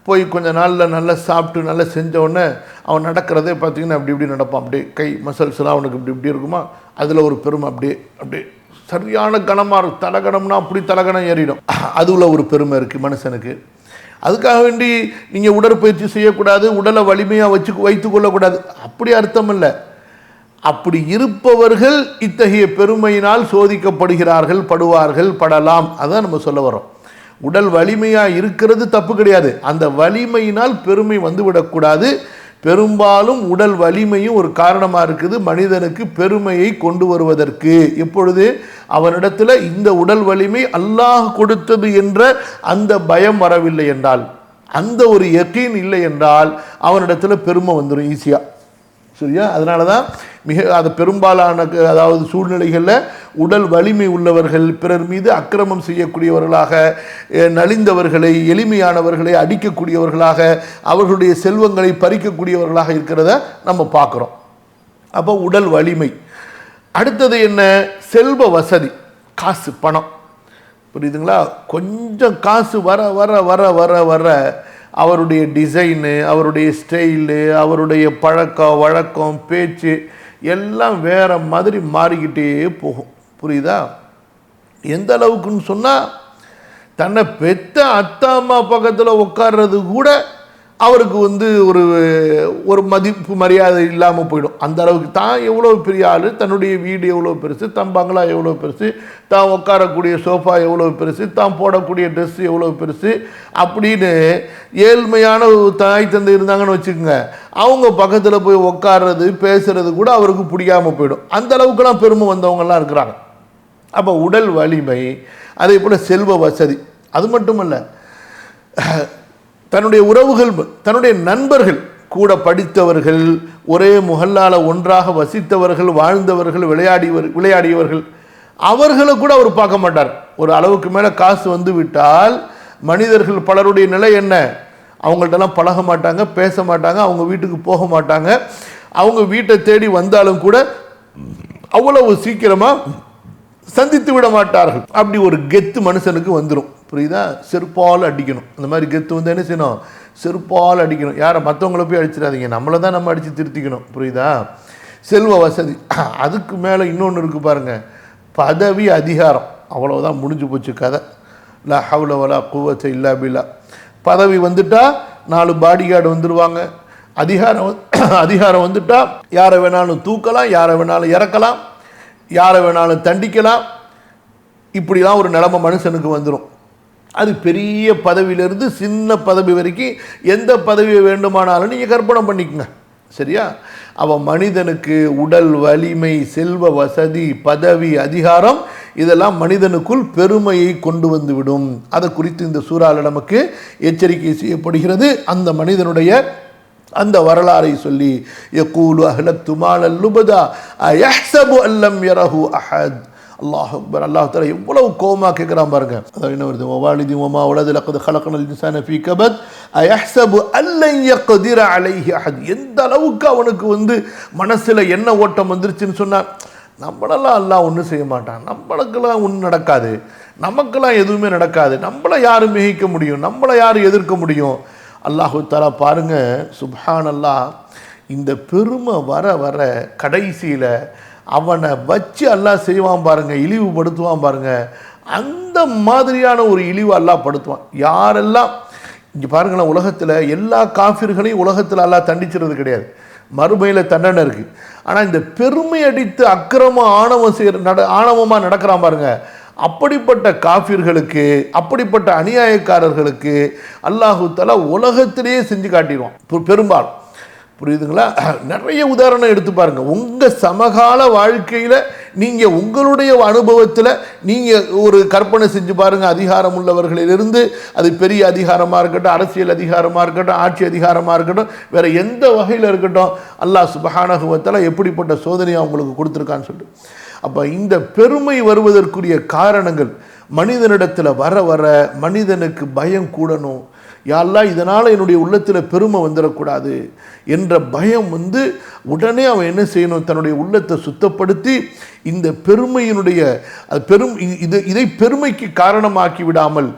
போய் கொஞ்ச நாளில் நல்லா சாப்பிட்டு நல்லா செஞ்ச உடனே அவன் நடக்கிறதே பார்த்திங்கன்னா அப்படி இப்படி நடப்பான். அப்படியே கை மசல்ஸ்லாம் அவனுக்கு இப்படி இப்படி இருக்குமா, அதில் ஒரு பெருமை. அப்படியே அப்படியே சரியான கனமாக இருக்கும். தலகணம்னா அப்படி தலகணம் ஏறிடும். அதில் ஒரு பெருமை இருக்குது மனுஷனுக்கு. அதுக்காக வேண்டி நீங்கள் உடற்பயிற்சி செய்யக்கூடாது, உடலை வலிமையாக வைத்து கொள்ளக்கூடாது, அப்படி அர்த்தம் இல்லை. அப்படி இருப்பவர்கள் இத்தகைய பெருமையினால் சோதிக்கப்படுகிறார்கள், படலாம். அதான் நம்ம சொல்ல வரோம். உடல் வலிமையாக இருக்கிறது தப்பு கிடையாது, அந்த வலிமையினால் பெருமை வந்துவிடக்கூடாது. பெரும்பாலும் உடல் வலிமையும் ஒரு காரணமாக இருக்குது மனிதனுக்கு பெருமையை கொண்டு வருவதற்கு. எப்பொழுது அவனிடத்தில் இந்த உடல் வலிமை அல்லாஹ் கொடுத்தது என்ற அந்த பயம் வரவில்லை என்றால், அந்த ஒரு யகீன் இல்லை என்றால் அவனிடத்தில் பெருமை வந்துடும் ஈஸியாக. சரியா? அதனால தான் அது பெரும்பாலான அதாவது சூழ்நிலைகளில் உடல் வலிமை உள்ளவர்கள் பிறர் மீது அக்கிரமம் செய்யக்கூடியவர்களாக, நலிந்தவர்களை, எளிமையானவர்களை அடிக்கக்கூடியவர்களாக, அவர்களுடைய செல்வங்களை பறிக்கக்கூடியவர்களாக இருக்கிறத நம்ம பார்க்குறோம். அப்போ உடல் வலிமை. அடுத்தது என்ன? செல்வ வசதி, காசு, பணம். புரியுதுங்களா? கொஞ்சம் காசு வர வர வர வர வர அவருடைய டிசைனு, அவருடைய ஸ்டைலு, அவருடைய பழக்கம் வழக்கம், பேச்சு எல்லாம் வேறு மாதிரி மாறிக்கிட்டே போகும். புரியுதா? எந்த அளவுக்குன்னு சொன்னால், தன்னை பெத்த அத்தா அம்மா பக்கத்தில் உட்கார்றது கூட அவருக்கு ஒரு மதிப்பு மரியாதை இல்லாமல் போயிடும். அந்த அளவுக்கு தான் எவ்வளோ பெரிய ஆள், தன்னுடைய வீடு எவ்வளோ பெருசு, தன் பங்களா எவ்வளோ பெருசு, தான் உட்காரக்கூடிய சோஃபா எவ்வளோ பெருசு, தான் போடக்கூடிய ட்ரெஸ் எவ்வளோ பெருசு அப்படின்னு ஏழ்மையான தாய் தந்தை இருந்தாங்கன்னு வச்சுக்கோங்க, அவங்க பக்கத்தில் போய் உட்கார்றது பேசுறது கூட அவருக்கு பிடிக்காமல் போயிடும். அந்த அளவுக்குலாம் பெருமை வந்தவங்கலாம் இருக்கிறாங்க. அப்போ உடல் வலிமை, அதே போல் செல்வ வசதி. அது மட்டுமல்ல, தன்னுடைய உறவுகள், தன்னுடைய நண்பர்கள், கூட படித்தவர்கள், ஒரே முஹல்லால ஒன்றாக வசித்தவர்கள், வாழ்ந்தவர்கள், விளையாடியவர்கள், அவர்களை கூட அவர் பார்க்க மாட்டார். ஒரு அளவுக்கு மேலே காசு வந்து விட்டால் மனிதர்கள் பலருடைய நிலை என்ன? அவங்கள்ட்டெல்லாம் பழக மாட்டாங்க, பேச மாட்டாங்க, அவங்க வீட்டுக்கு போக மாட்டாங்க. அவங்க வீட்டை தேடி வந்தாலும் கூட அவ்வளவு சீக்கிரமாக சந்தித்து விட மாட்டார்கள். அப்படி ஒரு கெத்து மனுஷனுக்கு வந்துடும். புரியுதா? செருப்பால் அடிக்கணும். அந்த மாதிரி கெத்து வந்து என்ன செய்யணும்? செருப்பால் அடிக்கணும். யாரை? மற்றவங்கள போய் அடிச்சிடாதீங்க, நம்மளை தான் நம்ம அடித்து திருத்திக்கணும். புரியுதா? செல்வ வசதி. அதுக்கு மேலே இன்னொன்று இருக்குது பாருங்கள், பதவி, அதிகாரம். அவ்வளோதான், முடிஞ்சு போச்சு கதை. லா ஹவ்ல வலா குவத்த இல்லா பில்லா. பதவி வந்துட்டா 4 பாடி கார்டு வந்துடுவாங்க. அதிகாரம் வந்துட்டா யாரை வேணாலும் தூக்கலாம், யாரை வேணாலும் இறக்கலாம், யாரை வேணாலும் தண்டிக்கலாம். இப்படிலாம் ஒரு நிலைமை மனுஷனுக்கு வந்துடும். அது பெரிய பதவியிலிருந்து சின்ன பதவி வரைக்கும் எந்த பதவியை வேண்டுமானாலும் நீங்கள் கற்பனை பண்ணிக்கங்க. சரியா? அவன் மனிதனுக்கு உடல் வலிமை, செல்வ வசதி, பதவி, அதிகாரம் இதெல்லாம் மனிதனுக்குள் பெருமையை கொண்டு வந்து விடும். அதை குறித்து இந்த சூறால நமக்கு எச்சரிக்கை செய்யப்படுகிறது. அந்த மனிதனுடைய அந்த வரலாறை சொல்லி யகூலு அஹ்லக்து மாலல் லுபதா அயஹ்ஸபு அல்லம் யரஹு அஹத். அல்லாஹ் அக்பர். அல்லாஹ் தஆலா எவ்வளவு கோவமா கேட்குறான் பாருங்க. அதாவது என்ன வருது, வவாலிதி வமா வலது லக்கத் ஹலக்னல் இன்சான ஃபீ கபத் அயஹ்ஸபு அல்லன் யக்திர அலைஹி அஹத். எந்த அளவுக்கு அவனுக்கு மனசில் என்ன ஓட்டம் வந்துருச்சுன்னு சொன்னால், நம்மளெல்லாம் அல்லாஹ் ஒன்றும் செய்ய மாட்டான், நம்மளுக்கெல்லாம் ஒன்றும் நடக்காது, நமக்கெல்லாம் எதுவுமே நடக்காது, நம்மளை யார் மிகைக்க முடியும், நம்மளை யார் எதிர்க்க முடியும். அல்லாஹு தஆலா பாருங்க, சுப்ஹானல்லாஹ், இந்த பெருமை வர வர கடைசியில் அவனை வச்சு அல்லாஹ் செய்வான் பாருங்க, இழிவுபடுத்துவான் பாருங்க. அந்த மாதிரியான ஒரு இழிவு அல்லாஹ் படுத்துவான். யாரெல்லாம் இங்கே பாருங்களேன், உலகத்தில் எல்லா காஃபிர்களையும் உலகத்தில் அல்லாஹ் தண்டிச்சிருது கிடையாது, மறுமையில் தண்டனை இருக்குது. ஆனால் இந்த பெருமை அடித்து அக்கிரமம் ஆணவமாக நடக்கிறான் பாருங்க, அப்படிப்பட்ட காஃபிர்களுக்கு, அப்படிப்பட்ட அநியாயக்காரர்களுக்கு அல்லாஹு தஆலா உலகத்திலேயே செஞ்சு காட்டிடுவான் பெரும்பாலும். புரியுதுங்களா? நிறைய உதாரணம் எடுத்து பாருங்க. உங்கள் சமகால வாழ்க்கையில் நீங்கள் உங்களுடைய அனுபவத்தில் நீங்கள் ஒரு கற்பனை செஞ்சு பாருங்கள். அதிகாரம் உள்ளவர்களிலிருந்து, அது பெரிய அதிகாரமாக இருக்கட்டும், அரசியல் அதிகாரமாக இருக்கட்டும், ஆட்சி அதிகாரமாக இருக்கட்டும், வேறு எந்த வகையில் இருக்கட்டும், அல்லாஹ் சுப்ஹானஹு வ தஆலா எப்படிப்பட்ட சோதனையை அவங்களுக்கு கொடுத்துருக்கான்னு சொல்லிட்டு. அப்போ இந்த பெருமை வருவதற்குரிய காரணங்கள் மனிதனிடத்தில் வர வர மனிதனுக்கு பயம் கூடணும். யா அல்லாஹ், இதனால் என்னுடைய உள்ளத்தில் பெருமை வந்துடக்கூடாது என்ற பயம் உடனே அவன் என்ன செய்யணும், தன்னுடைய உள்ளத்தை சுத்தப்படுத்தி இந்த பெருமையினுடைய இதை பெருமைக்கு காரணமாக்கி விடாமல்,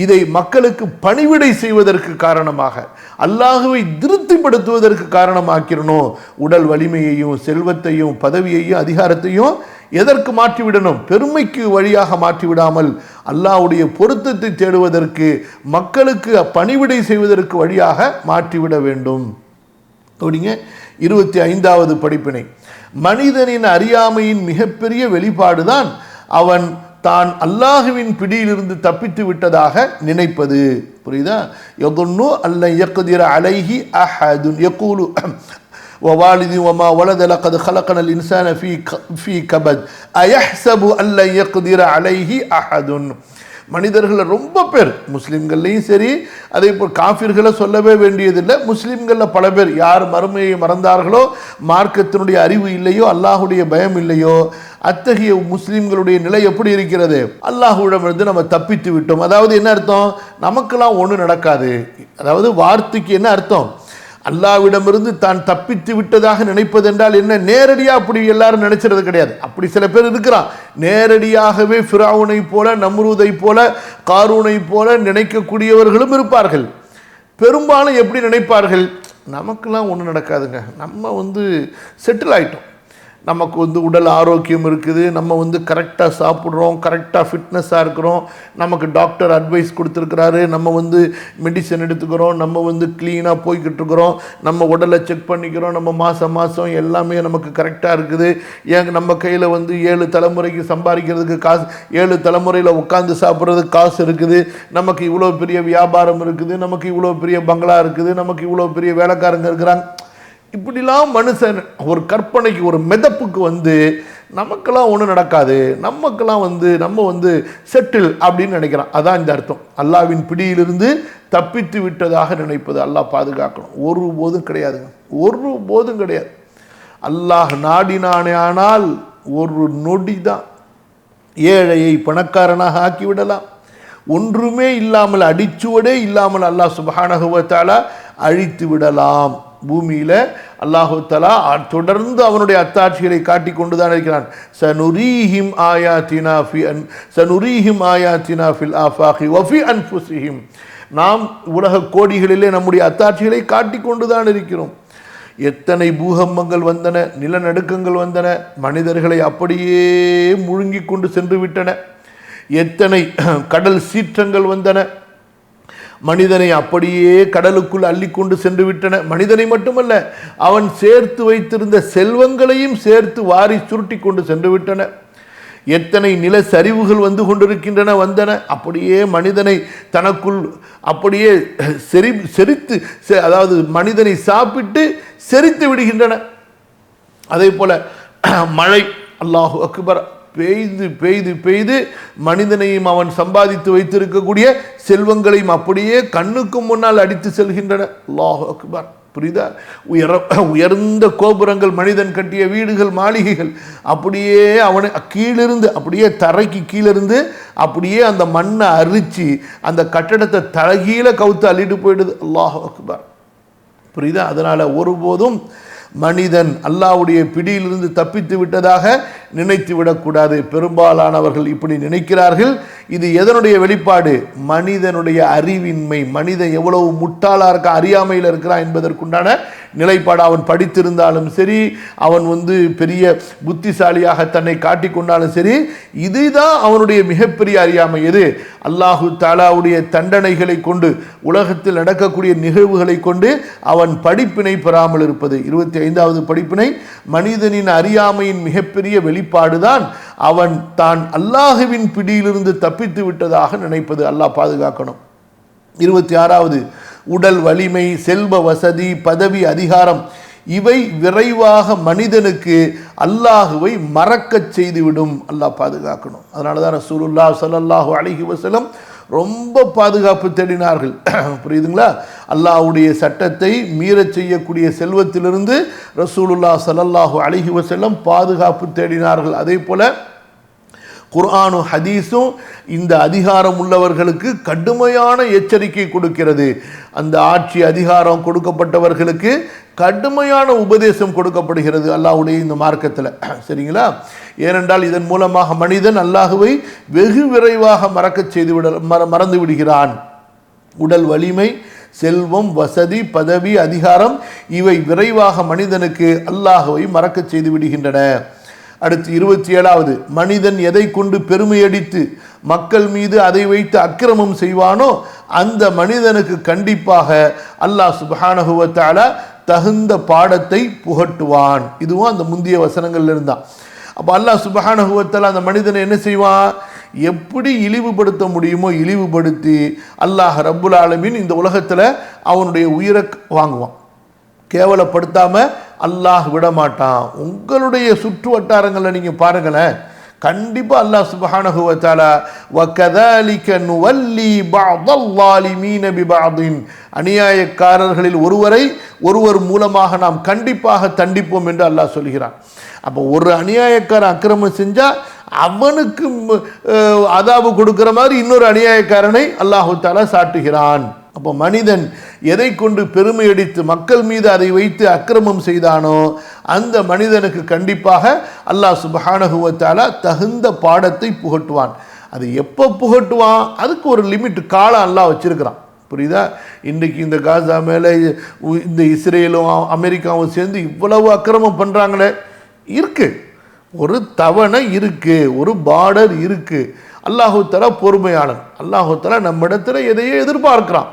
இதை மக்களுக்கு பணிவிடை செய்வதற்கு காரணமாக, அல்லாஹுவை திருப்திப்படுத்துவதற்கு காரணமாக்கிடணும். உடல் வலிமையையும் செல்வத்தையும் பதவியையும் அதிகாரத்தையும் எதற்கு மாற்றிவிடணும்? பெருமைக்கு வழியாக மாற்றிவிடாமல் அல்லாஹ்வுடைய பொருத்தத்தை தேடுவதற்கு, மக்களுக்கு பணிவிடை செய்வதற்கு வழியாக மாற்றிவிட வேண்டும். அப்படிங்க 25வது படிப்பினை, மனிதனின் அறியாமையின் மிகப்பெரிய வெளிப்பாடுதான் அவன் தான் அல்லாஹுவின் பிடியிலிருந்து தப்பித்து விட்டதாக நினைப்பது. புரியுதா? யதுன்னு அல்ல யக்திர அலைஹி அஹதுன் யகூலு வவாலிதி வமா வலத லக்கத் ஹலக்னல் இன்சான ஃபீ கபத் அயஹ்ஸபு அல்ல யக்திர அலைஹி அஹதுன். மனிதர்களில் ரொம்ப பேர், முஸ்லீம்கள்லையும் சரி, அதே போல் காஃபிர்களை சொல்லவே வேண்டியதில்லை, முஸ்லீம்களில் பல பேர் யார் மறுமையை மறந்தார்களோ, மார்க்கத்தினுடைய அறிவு இல்லையோ, அல்லாஹுடைய பயம் இல்லையோ, அத்தகைய முஸ்லீம்களுடைய நிலை எப்படி இருக்கிறது? அல்லாஹுவிடமிருந்து நம்ம தப்பித்து விட்டோம். அதாவது என்ன அர்த்தம்? நமக்கெல்லாம் ஒன்றும் நடக்காது. அதாவது வார்த்தைக்கு என்ன அர்த்தம்? அல்லாஹ்விடமிருந்து தான் தப்பித்து விட்டதாக நினைப்பது என்றால் என்ன? நேரடியாக அப்படி எல்லாரும் நினைச்சிறது கிடையாது. அப்படி சில பேர் இருக்கிறான், நேரடியாகவே ஃபிரௌனை போல, நம்ரூதை போல, காரூனை போல நினைக்கக்கூடியவர்களும் இருப்பார்கள். பெரும்பாலும் எப்படி நினைப்பார்கள்? நமக்கெல்லாம் ஒன்றும் நடக்காதுங்க, நம்ம செட்டில் ஆகிட்டோம், நமக்கு உடல் ஆரோக்கியம் இருக்குது, நம்ம கரெக்டாக சாப்பிட்றோம், கரெக்டாக ஃபிட்னஸாக இருக்கிறோம், நமக்கு டாக்டர் அட்வைஸ் கொடுத்துருக்கிறாரு, நம்ம மெடிசன் எடுத்துக்கிறோம், நம்ம க்ளீனாக போய்கிட்டு இருக்கிறோம், நம்ம உடலை செக் பண்ணிக்கிறோம், நம்ம மாதம் எல்லாமே நமக்கு கரெக்டாக இருக்குது. ஏங்க நம்ம கையில் 7 தலைமுறைக்கு சம்பாதிக்கிறதுக்கு காசு, 7 தலைமுறையில் உட்காந்து சாப்பிட்றதுக்கு காசு இருக்குது, நமக்கு இவ்வளோ பெரிய வியாபாரம் இருக்குது, நமக்கு இவ்வளோ பெரிய பங்களா இருக்குது, நமக்கு இவ்வளோ பெரிய வேலைக்காரங்க இருக்கிறாங்க. இப்படிலாம் மனுஷன் ஒரு கற்பனைக்கு, ஒரு மெதப்புக்கு நமக்கெல்லாம் ஒன்றும் நடக்காது, நமக்கெல்லாம் நம்ம செட்டில் அப்படின்னு நினைக்கிறான். அதான் இந்த அர்த்தம். அல்லாஹ்வின் பிடியிலிருந்து தப்பித்து விட்டதாக நினைப்பது. அல்லாஹ் பாதுகாக்கணும். ஒருபோதும் கிடையாதுங்க, ஒருபோதும் கிடையாது. அல்லாஹ் நாடினானே ஆனால் ஒரு நொடி தான் ஏழையை பணக்காரனாக ஆக்கிவிடலாம். ஒன்றுமே இல்லாமல், அடிச்சுவடே இல்லாமல் அல்லாஹ் சுப்ஹானஹு வ தஆலா அழித்து விடலாம். பூமியில் அல்லாஹு தஆலா தொடர்ந்து அவனுடைய அத்தாட்சிகளை காட்டி கொண்டுதான் இருக்கிறான். சனுரீஹிம் ஆயாத்தினா ஃபில் ஆஃபாகி வ ஃபி அன்ஃபுஸிஹிம். நாம் உலக கோடிகளிலே நம்முடைய அத்தாட்சிகளை காட்டி கொண்டுதான் இருக்கிறோம். எத்தனை பூகம்பங்கள் வந்தன, நிலநடுக்கங்கள் வந்தன, மனிதர்களை அப்படியே முழுங்கி கொண்டு சென்று விட்டன. எத்தனை கடல் சீற்றங்கள் வந்தன, மனிதனை அப்படியே கடலுக்குள் அள்ளி கொண்டு சென்று விட்டன. மனிதனை மட்டுமல்ல, அவன் சேர்த்து வைத்திருந்த செல்வங்களையும் சேர்த்து வாரி சுருட்டி கொண்டு சென்று விட்டன. எத்தனை நில சரிவுகள் வந்து கொண்டிருக்கின்றன வந்தன, அப்படியே மனிதனை தனக்குள் அப்படியே செரித்து, அதாவது மனிதனை சாப்பிட்டு செரித்து விடுகின்றன. அதே போல மழை, அல்லாஹு அக்பர், பெய்து பெய்து பெய்து மனிதனையும் அவன் சம்பாதித்து வைத்திருக்கக்கூடிய செல்வங்களையும் அப்படியே கண்ணுக்கு முன்னால் அடித்து செல்கின்றன. அல்லாஹு அக்பர். புரியுதா? உயர்ந்த கோபுரங்கள், மனிதன் கட்டிய வீடுகள், மாளிகைகள் அப்படியே அவனை கீழிருந்து, அப்படியே தரைக்கு கீழிருந்து அப்படியே அந்த மண்ணை அரிச்சு அந்த கட்டடத்தை தலகீழ கவுத்து அள்ளிட்டு போயிடுது. அல்லாஹு அக்பர். புரியுதா? அதனால ஒருபோதும் மனிதன் அல்லாஹ்வுடைய பிடியிலிருந்து தப்பித்து விட்டதாக நினைத்து விடக்கூடாது. பெரும்பாலானவர்கள் இப்படி நினைக்கிறார்கள். இது எதனுடைய வெளிப்பாடு? மனிதனுடைய அறிவின்மை. மனிதன் எவ்வளவு முட்டாளா இருக்க, அறியாமையில் இருக்கிறான் என்பதற்குண்டான நிலைப்பாடு. அவன் படித்திருந்தாலும் சரி, அவன் பெரிய புத்திசாலியாக தன்னை காட்டிக்கொண்டாலும் சரி, இதுதான் அவனுடைய மிகப்பெரிய அறியாமை. எது? அல்லாஹு தாலாவுடைய தண்டனைகளை கொண்டு, உலகத்தில் நடக்கக்கூடிய நிகழ்வுகளை கொண்டு அவன் படிப்பினை பெறாமல் இருப்பது. 25வது படிப்பினை, மனிதனின் அறியாமையின் மிகப்பெரிய வெளிப்பாடுதான் அவன் தான் அல்லாஹுவின் பிடியிலிருந்து தப்பித்து விட்டதாக நினைப்பது. அல்லாஹ் பாதுகாக்கணும். 26வது, உடல் வலிமை, செல்வ வசதி, பதவி, அதிகாரம் இவை விரைவாக மனிதனுக்கு அல்லாஹுவை மறக்கச் செய்துவிடும். அல்லாஹ் பாதுகாக்கணும். அதனால தான் ரசூலுல்லாஹ் ஸல்லல்லாஹு அலைஹி வஸல்லம் ரொம்ப பாதுகாப்பு தேடினார்கள். புரியுதுங்களா? அல்லாஹ்வுடைய சட்டத்தை மீறச் செய்யக்கூடிய செல்வத்திலிருந்து ரசூலுல்லாஹ் ஸல்லல்லாஹு அலைஹி வஸல்லம் பாதுகாப்பு தேடினார்கள். அதே போல குர்ஆனும் ஹதீஸும் இந்த அதிகாரம் உள்ளவர்களுக்கு கடுமையான எச்சரிக்கை கொடுக்கிறது. அந்த ஆட்சி அதிகாரம் கொடுக்கப்பட்டவர்களுக்கு கடுமையான உபதேசம் கொடுக்கப்படுகிறது அல்லாஹ்வுடைய இந்த மார்க்கத்தில். சரிங்களா? ஏனென்றால் இதன் மூலமாக மனிதன் அல்லாஹுவை வெகு விரைவாக மறந்து விடுகிறான். உடல் வலிமை, செல்வம், வசதி, பதவி, அதிகாரம் இவை விரைவாக மனிதனுக்கு அல்லாஹுவை மறக்க செய்து விடுகின்றன. அடுத்து 27வது, மனிதன் எதை கொண்டு பெருமையடித்து மக்கள் மீது அதை வைத்து அக்கிரமம் செய்வானோ அந்த மனிதனுக்கு கண்டிப்பாக அல்லாஹ் சுப்ஹானஹு வ தஆலா தகுந்த பாடத்தை புகட்டுவான். இதுவும் அந்த முந்தைய வசனங்கள்ல இருந்தான். அப்போ அல்லாஹ் சுப்ஹானஹு வ தஆலா அந்த மனிதனை என்ன செய்வான்? எப்படி இழிவுபடுத்த முடியுமோ இழிவுபடுத்தி அல்லாஹ் ரப்புல் ஆலமீன் இந்த உலகத்தில் அவனுடைய உயிரை வாங்குவான். கேவலப்படுத்தாம அல்லாஹ் விட மாட்டான். உங்களுடைய சுற்று வட்டாரங்களை நீங்க பாருங்களேன், கண்டிப்பா அல்லாஹ் சுப்ஹானஹு வ தஆலா வகதாலிக நுவல்லி பஅதல் ஸாலிமீன பிபஅதின், அநியாயக்காரர்களில் ஒருவர் மூலமாக நாம் கண்டிப்பாக தண்டிப்போம் என்று அல்லாஹ் சொல்கிறான். அப்போ ஒரு அநியாயக்காரன் அக்கிரமம் செஞ்சா அவனுக்கு அதாபு கொடுக்கிற மாதிரி இன்னொரு அநியாயக்காரனை அல்லாஹு தஆலா சாட்டுகிறான். அப்போ மனிதன் எதை கொண்டு பெருமையடித்து மக்கள் மீது அதை வைத்து அக்கிரமம் செய்தானோ அந்த மனிதனுக்கு கண்டிப்பாக அல்லாஹ் சுப்ஹானஹு வ தஆலா தகுந்த பாடத்தை புகட்டுவான். அது எப்போ புகட்டுவான்? அதுக்கு ஒரு லிமிட், காலம் அல்லாஹ் வச்சிருக்கிறான். புரியுதா? இன்றைக்கு இந்த காசா மேலே இந்த இஸ்ரேலும் அமெரிக்காவும் சேர்ந்து இவ்வளவு அக்கிரமம் பண்ணுறாங்களே, இருக்கு, ஒரு தவணை இருக்கு, ஒரு பார்டர் இருக்கு. அல்லாஹு தஆலா பொறுமையாளன். அல்லாஹு தஆலா நம்மிடத்தில் எதையோ எதிர்பார்க்கிறான்.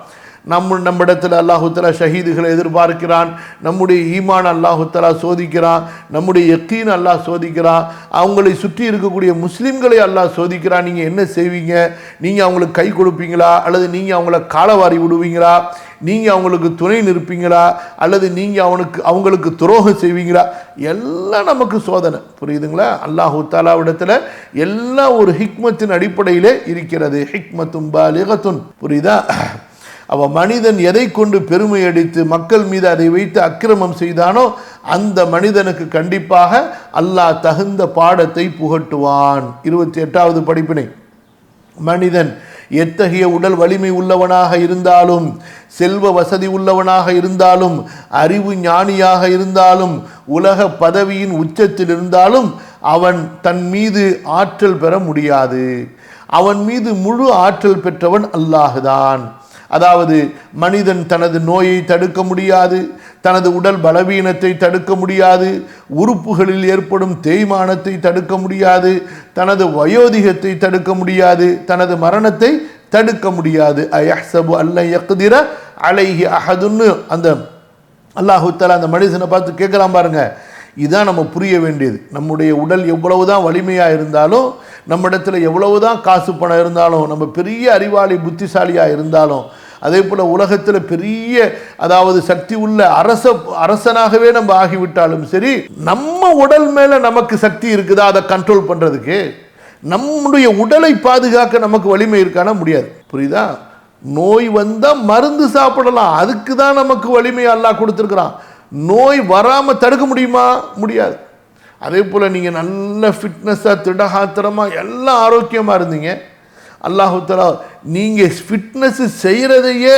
நம்மிடத்தில் அல்லாஹு தஆலா ஷஹீதுகளை எதிர்பார்க்கிறான். நம்முடைய ஈமான் அல்லாஹு தஆலா சோதிக்கிறான். நம்முடைய யக்கீன் அல்லாஹ் சோதிக்கிறான். அவங்களை சுற்றி இருக்கக்கூடிய முஸ்லீம்களை அல்லாஹ் சோதிக்கிறான். நீங்கள் என்ன செய்வீங்க? நீங்கள் அவங்களுக்கு கை கொடுப்பீங்களா, அல்லது நீங்கள் அவங்கள காலவாரி விடுவீங்களா, நீங்கள் அவங்களுக்கு துணை நிற்பீங்களா, அல்லது நீங்கள் அவங்களுக்கு துரோகம் செய்வீங்களா? எல்லாம் நமக்கு சோதனை. புரியுதுங்களா? அல்லாஹு தஆலாவிடத்தில் எல்லாம் ஒரு ஹிக்மத்தின் அடிப்படையிலே இருக்கிறது. ஹிக்மத்தும் பாலிகத்துன். புரியுதா? அவ மனிதன் எதை கொண்டு பெருமை அடித்து மக்கள் மீது அதை வைத்து அக்கிரமம் செய்தானோ அந்த மனிதனுக்கு கண்டிப்பாக அல்லாஹ் தகுந்த பாடத்தை புகட்டுவான். 28வது படிப்பினை, மனிதன் எத்தகைய உடல் வலிமை உள்ளவனாக இருந்தாலும், செல்வ வசதி உள்ளவனாக இருந்தாலும், அறிவு ஞானியாக இருந்தாலும், உலக பதவியின் உச்சத்தில் இருந்தாலும் அவன் தன் மீது ஆற்றல் பெற முடியாது. அவன் மீது முழு ஆற்றல் பெற்றவன் அல்லாஹ்தான். அதாவது மனிதன் தனது நோயை தடுக்க முடியாது, தனது உடல் பலவீனத்தை தடுக்க முடியாது, உறுப்புகளில் ஏற்படும் தேய்மானத்தை தடுக்க முடியாது, தனது வயோதிகத்தை தடுக்க முடியாது, தனது மரணத்தை தடுக்க முடியாது. அயஹ்சபு அல்ல யக்திர அலைஹி அஹதுன்னு அந்த அல்லாஹு தஆலா அந்த மனிதனை பார்த்து கேட்கலாம் பாருங்க. இதுதான் நம்ம புரிய வேண்டியது. நம்முடைய உடல் எவ்வளவுதான் வலிமையாக இருந்தாலும், நம்ம இடத்துல எவ்வளவுதான் காசு பணம் இருந்தாலும், நம்ம பெரிய அறிவாளி புத்திசாலியாக இருந்தாலும், அதே போல் உலகத்தில் பெரிய அதாவது சக்தி உள்ள அரசனாகவே நம்ம ஆகிவிட்டாலும் சரி, நம்ம உடல் மேலே நமக்கு சக்தி இருக்குதா அதை கண்ட்ரோல் பண்ணுறதுக்கு? நம்முடைய உடலை பாதுகாக்க நமக்கு வலிமை இருக்கானா? முடியாது. புரியுதா? நோய் வந்தால் மருந்து சாப்பிடலாம், அதுக்கு தான் நமக்கு வலிமை அல்லாஹ் கொடுத்துருக்குறான். நோய் வராமல் தடுக்க முடியுமா? முடியாது. அதே போல் நீங்கள் நல்ல ஃபிட்னஸாக திடகாத்திரமாக எல்லாம் ஆரோக்கியமாக இருந்தீங்க, அல்லாஹு தஆலா நீங்கள் ஃபிட்னஸ் செய்கிறதையே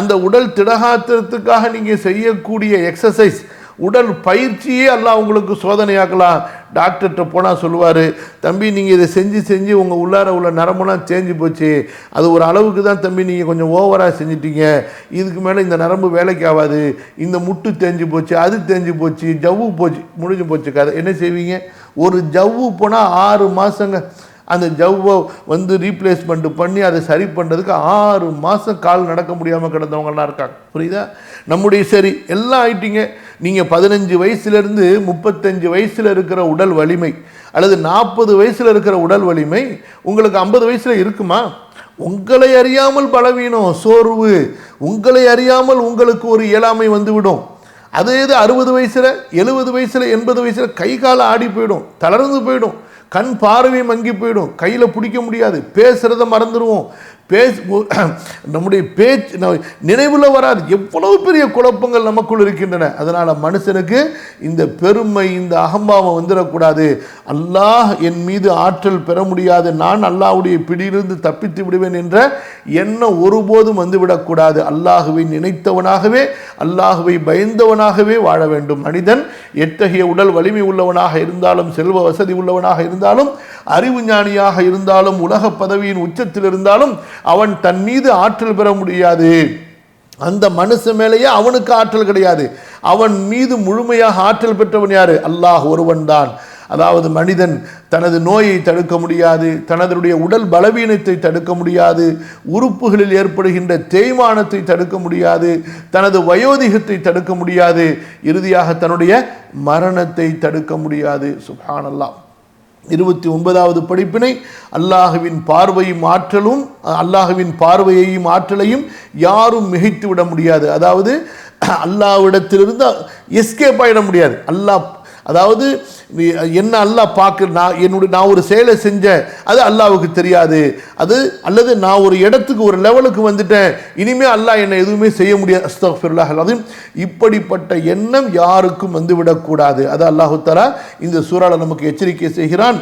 அந்த உடல் திடகாத்திரத்துக்காக நீங்கள் செய்யக்கூடிய எக்ஸசைஸ் உடல் பயிற்சியே அல்லாஹ் உங்களுக்கு சோதனையாக்கலாம். டாக்டர்கிட்ட போனால் சொல்லுவார், தம்பி நீங்கள் இதை செஞ்சு செஞ்சு உங்கள் உள்ளார உள்ள நரம்புலாம் தேஞ்சு போச்சு, அது ஒரு அளவுக்கு தான் தம்பி, நீங்கள் கொஞ்சம் ஓவராக செஞ்சிட்டீங்க, இதுக்கு மேலே இந்த நரம்பு வேலைக்கு ஆகாது, இந்த முட்டு தேஞ்சு போச்சு, அது தேஞ்சு போச்சு, ஜவ்வு போச்சு, முடிஞ்சு போச்சு கதை. என்ன செய்வீங்க? ஒரு ஜவ்வு போனால் 6 மாதங்க அந்த ஜவ்வை ரீப்ளேஸ்மெண்ட் பண்ணி அதை சரி பண்ணுறதுக்கு 6 மாதம் கால் நடக்க முடியாமல் கிடந்தவங்கலாம் இருக்காங்க. புரியுதா? நம்முடைய சரி எல்லாம் ஆயிட்டீங்க. நீங்கள் 15 வயசுலேருந்து 35 வயசில் இருக்கிற உடல் வலிமை அல்லது 40 வயசில் இருக்கிற உடல் வலிமை உங்களுக்கு 50 வயசில் இருக்குமா? உங்களை அறியாமல் பலவீனம், சோர்வு, உங்களை அறியாமல் உங்களுக்கு ஒரு இயலாமை வந்துவிடும். அதே இது 60 வயசில் 70 வயசில் 80 வயசில் கை கால ஆடி போயிடும், தளர்ந்து போயிடும், கண் பார்வை மங்கி போயிடும், கையில் பிடிக்க முடியாது, பேசுகிறத மறந்துடுவோம், நம்முடைய பேச்சு நினைவில் வராது. எவ்வளவு பெரிய குழப்பங்கள் நமக்குள் இருக்கின்றன. அதனால் மனுஷனுக்கு இந்த பெருமை, இந்த அகம்பாவம் வந்துடக்கூடாது. அல்லாஹ் என் மீது ஆற்றல் பெற முடியாது, நான் அல்லாஹ்வுடைய பிடியிலிருந்து தப்பித்து விடுவேன் என்ற எண்ணம் ஒருபோதும் வந்துவிடக்கூடாது. அல்லாஹுவை நினைத்தவனாகவே, அல்லாஹுவை பயந்தவனாகவே வாழ வேண்டும். மனிதன் எத்தகைய உடல் வலிமை உள்ளவனாக இருந்தாலும், செல்வ வசதி உள்ளவனாக இருந்தாலும், அறிவு ஞானியாக இருந்தாலும், உலக பதவியின் உச்சத்தில் இருந்தாலும் அவன் தன் மீது ஆற்றல் பெற முடியாது. அந்த மனுஷன் மேலேயே அவனுக்கு ஆற்றல் கிடையாது. அவன் மீது முழுமையாக ஆற்றல் பெற்றவன் யாரு? அல்லாஹ் ஒருவன் தான். அதாவது மனிதன் தனது நோயை தடுக்க முடியாது, தனதுடைய உடல் பலவீனத்தை தடுக்க முடியாது, உறுப்புகளில் ஏற்படுகின்ற தேய்மானத்தை தடுக்க முடியாது, தனது வயோதிகத்தை தடுக்க முடியாது, இறுதியாக தன்னுடைய மரணத்தை தடுக்க முடியாது. சுப்ஹானல்லாஹ். 29வது படிப்பினை, அல்லாஹுவின் பார்வையும் ஆற்றலும், அல்லாஹுவின் பார்வையையும் ஆற்றலையும் யாரும் மிகைத்து விட முடியாது. அதாவது அல்லாஹ்விடத்திலிருந்து எஸ்கேப் ஆகிட முடியாது. அல்லாஹ் அதாவது என்ன அல்லாஹ் பார்க்க, நான் ஒரு செயலை செஞ்சேன், அது அல்லாஹ்வுக்கு தெரியாது, அது அல்லது நான் ஒரு இடத்துக்கு ஒரு லெவலுக்கு வந்துட்டேன், இனிமே அல்லாஹ் என்னை எதுவுமே செய்ய முடியாது, அஸ்தக்ஃபிருல்லாஹ் அலீம், இப்படிப்பட்ட எண்ணம் யாருக்கும் வந்துவிடக்கூடாது. அது அல்லாஹு தஆலா இந்த சூறால நமக்கு எச்சரிக்கை செய்கிறான்.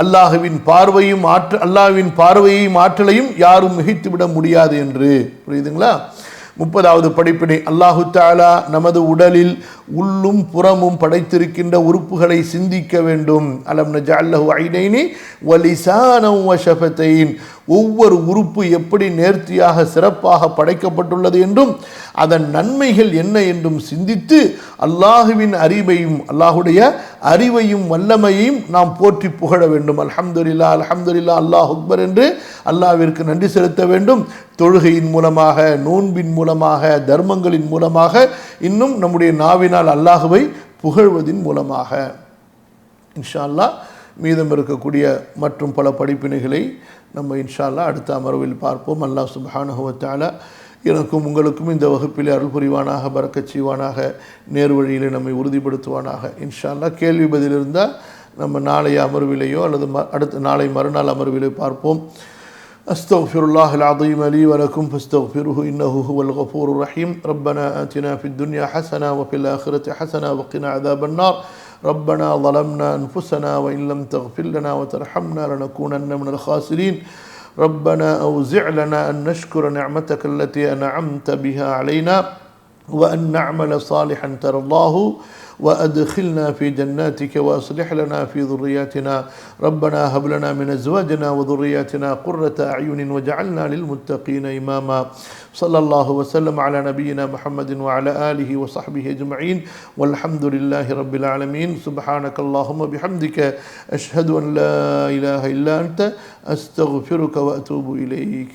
அல்லாஹுவின் பார்வையையும் ஆற்றலையும் யாரும் மிகைத்து விட முடியாது என்று. புரியுதுங்களா? 30வது படிப்பினை, அல்லாஹு தஆலா நமது உடலில் உள்ளும் புறமும் படைத்திருக்கின்ற உறுப்புகளை சிந்திக்க வேண்டும். அலம் நஜஅல் லஹு ஐனைனி வ லிசானன் வ ஷஃபத்தைன், ஒவ்வொரு உறுப்பு எப்படி நேர்த்தியாக சிறப்பாக படைக்கப்பட்டுள்ளது என்றும் அதன் நன்மைகள் என்ன என்றும் சிந்தித்து அல்லாஹுவின் அறிவையும், அல்லாஹுடைய அறிவையும் வல்லமையையும் நாம் போற்றி புகழ வேண்டும். அல்ஹம்துலில்லாஹ் அல்ஹம்துலில்லாஹ் அல்லாஹ் அக்பர் என்று அல்லாஹ்விற்கு நன்றி செலுத்த வேண்டும். தொழுகையின் மூலமாக, நோன்பின் மூலமாக, தர்மங்களின் மூலமாக, இன்னும் நம்முடைய நாவினால் அல்லாஹுவை புகழ்வதின் மூலமாக. இன்ஷா அல்லாஹ் மீதம் இருக்கக்கூடிய மற்றும் பல படிப்பினைகளை நம்ம இன்ஷா அல்லாஹ் அடுத்த அமர்வில் பார்ப்போம். அல்லாஹ் சுப்ஹானஹு வ தஆலா எனக்கும் உங்களுக்கும் இந்த வகுப்பிலே அருள் புரிவானாக, பரக்கத் செய்வானாக, நேர் வழியிலே நம்மை உறுதிப்படுத்துவானாக. இன்ஷா அல்லாஹ் கேள்வி பதில் இருந்தால் நம்ம நாளைய அமர்விலேயோ அல்லது அடுத்த நாளை மறுநாள் அமர்விலே பார்ப்போம். அஸ்தக்ஃபிருல்லாஹ் அல்-அஸீம் லீ வ லக்கும் ஃபஸ்தக்ஃபிருஹு இன்னஹு ஹுவல் கஃபூருர் ரஹீம். ரப்பனா ஆத்தினா ஃபித் துன்யா ஹஸனா வ ஃபில் ஆখিরাতি ஹஸனா வ கினா அஸாபன் நார். ربنا ظلمنا أنفسنا وإن لم تغفر لنا وترحمنا لنكونن من الخاسرين. ربنا أوزع لنا أن نشكر نعمتك التي أنعمت بها علينا وأن نعمل صالحا ترضاه وأدخلنا في جناتك وأصلح لنا في ذرياتنا ربنا هب لنا من أزواجنا وذرياتنا قرة أعين وجعلنا للمتقين إماما صلى الله وسلم على نبينا محمد وعلى آله وصحبه أجمعين والحمد لله رب العالمين سبحانك اللهم بحمدك أشهد أن لا إله إلا أنت أستغفرك وأتوب إليك.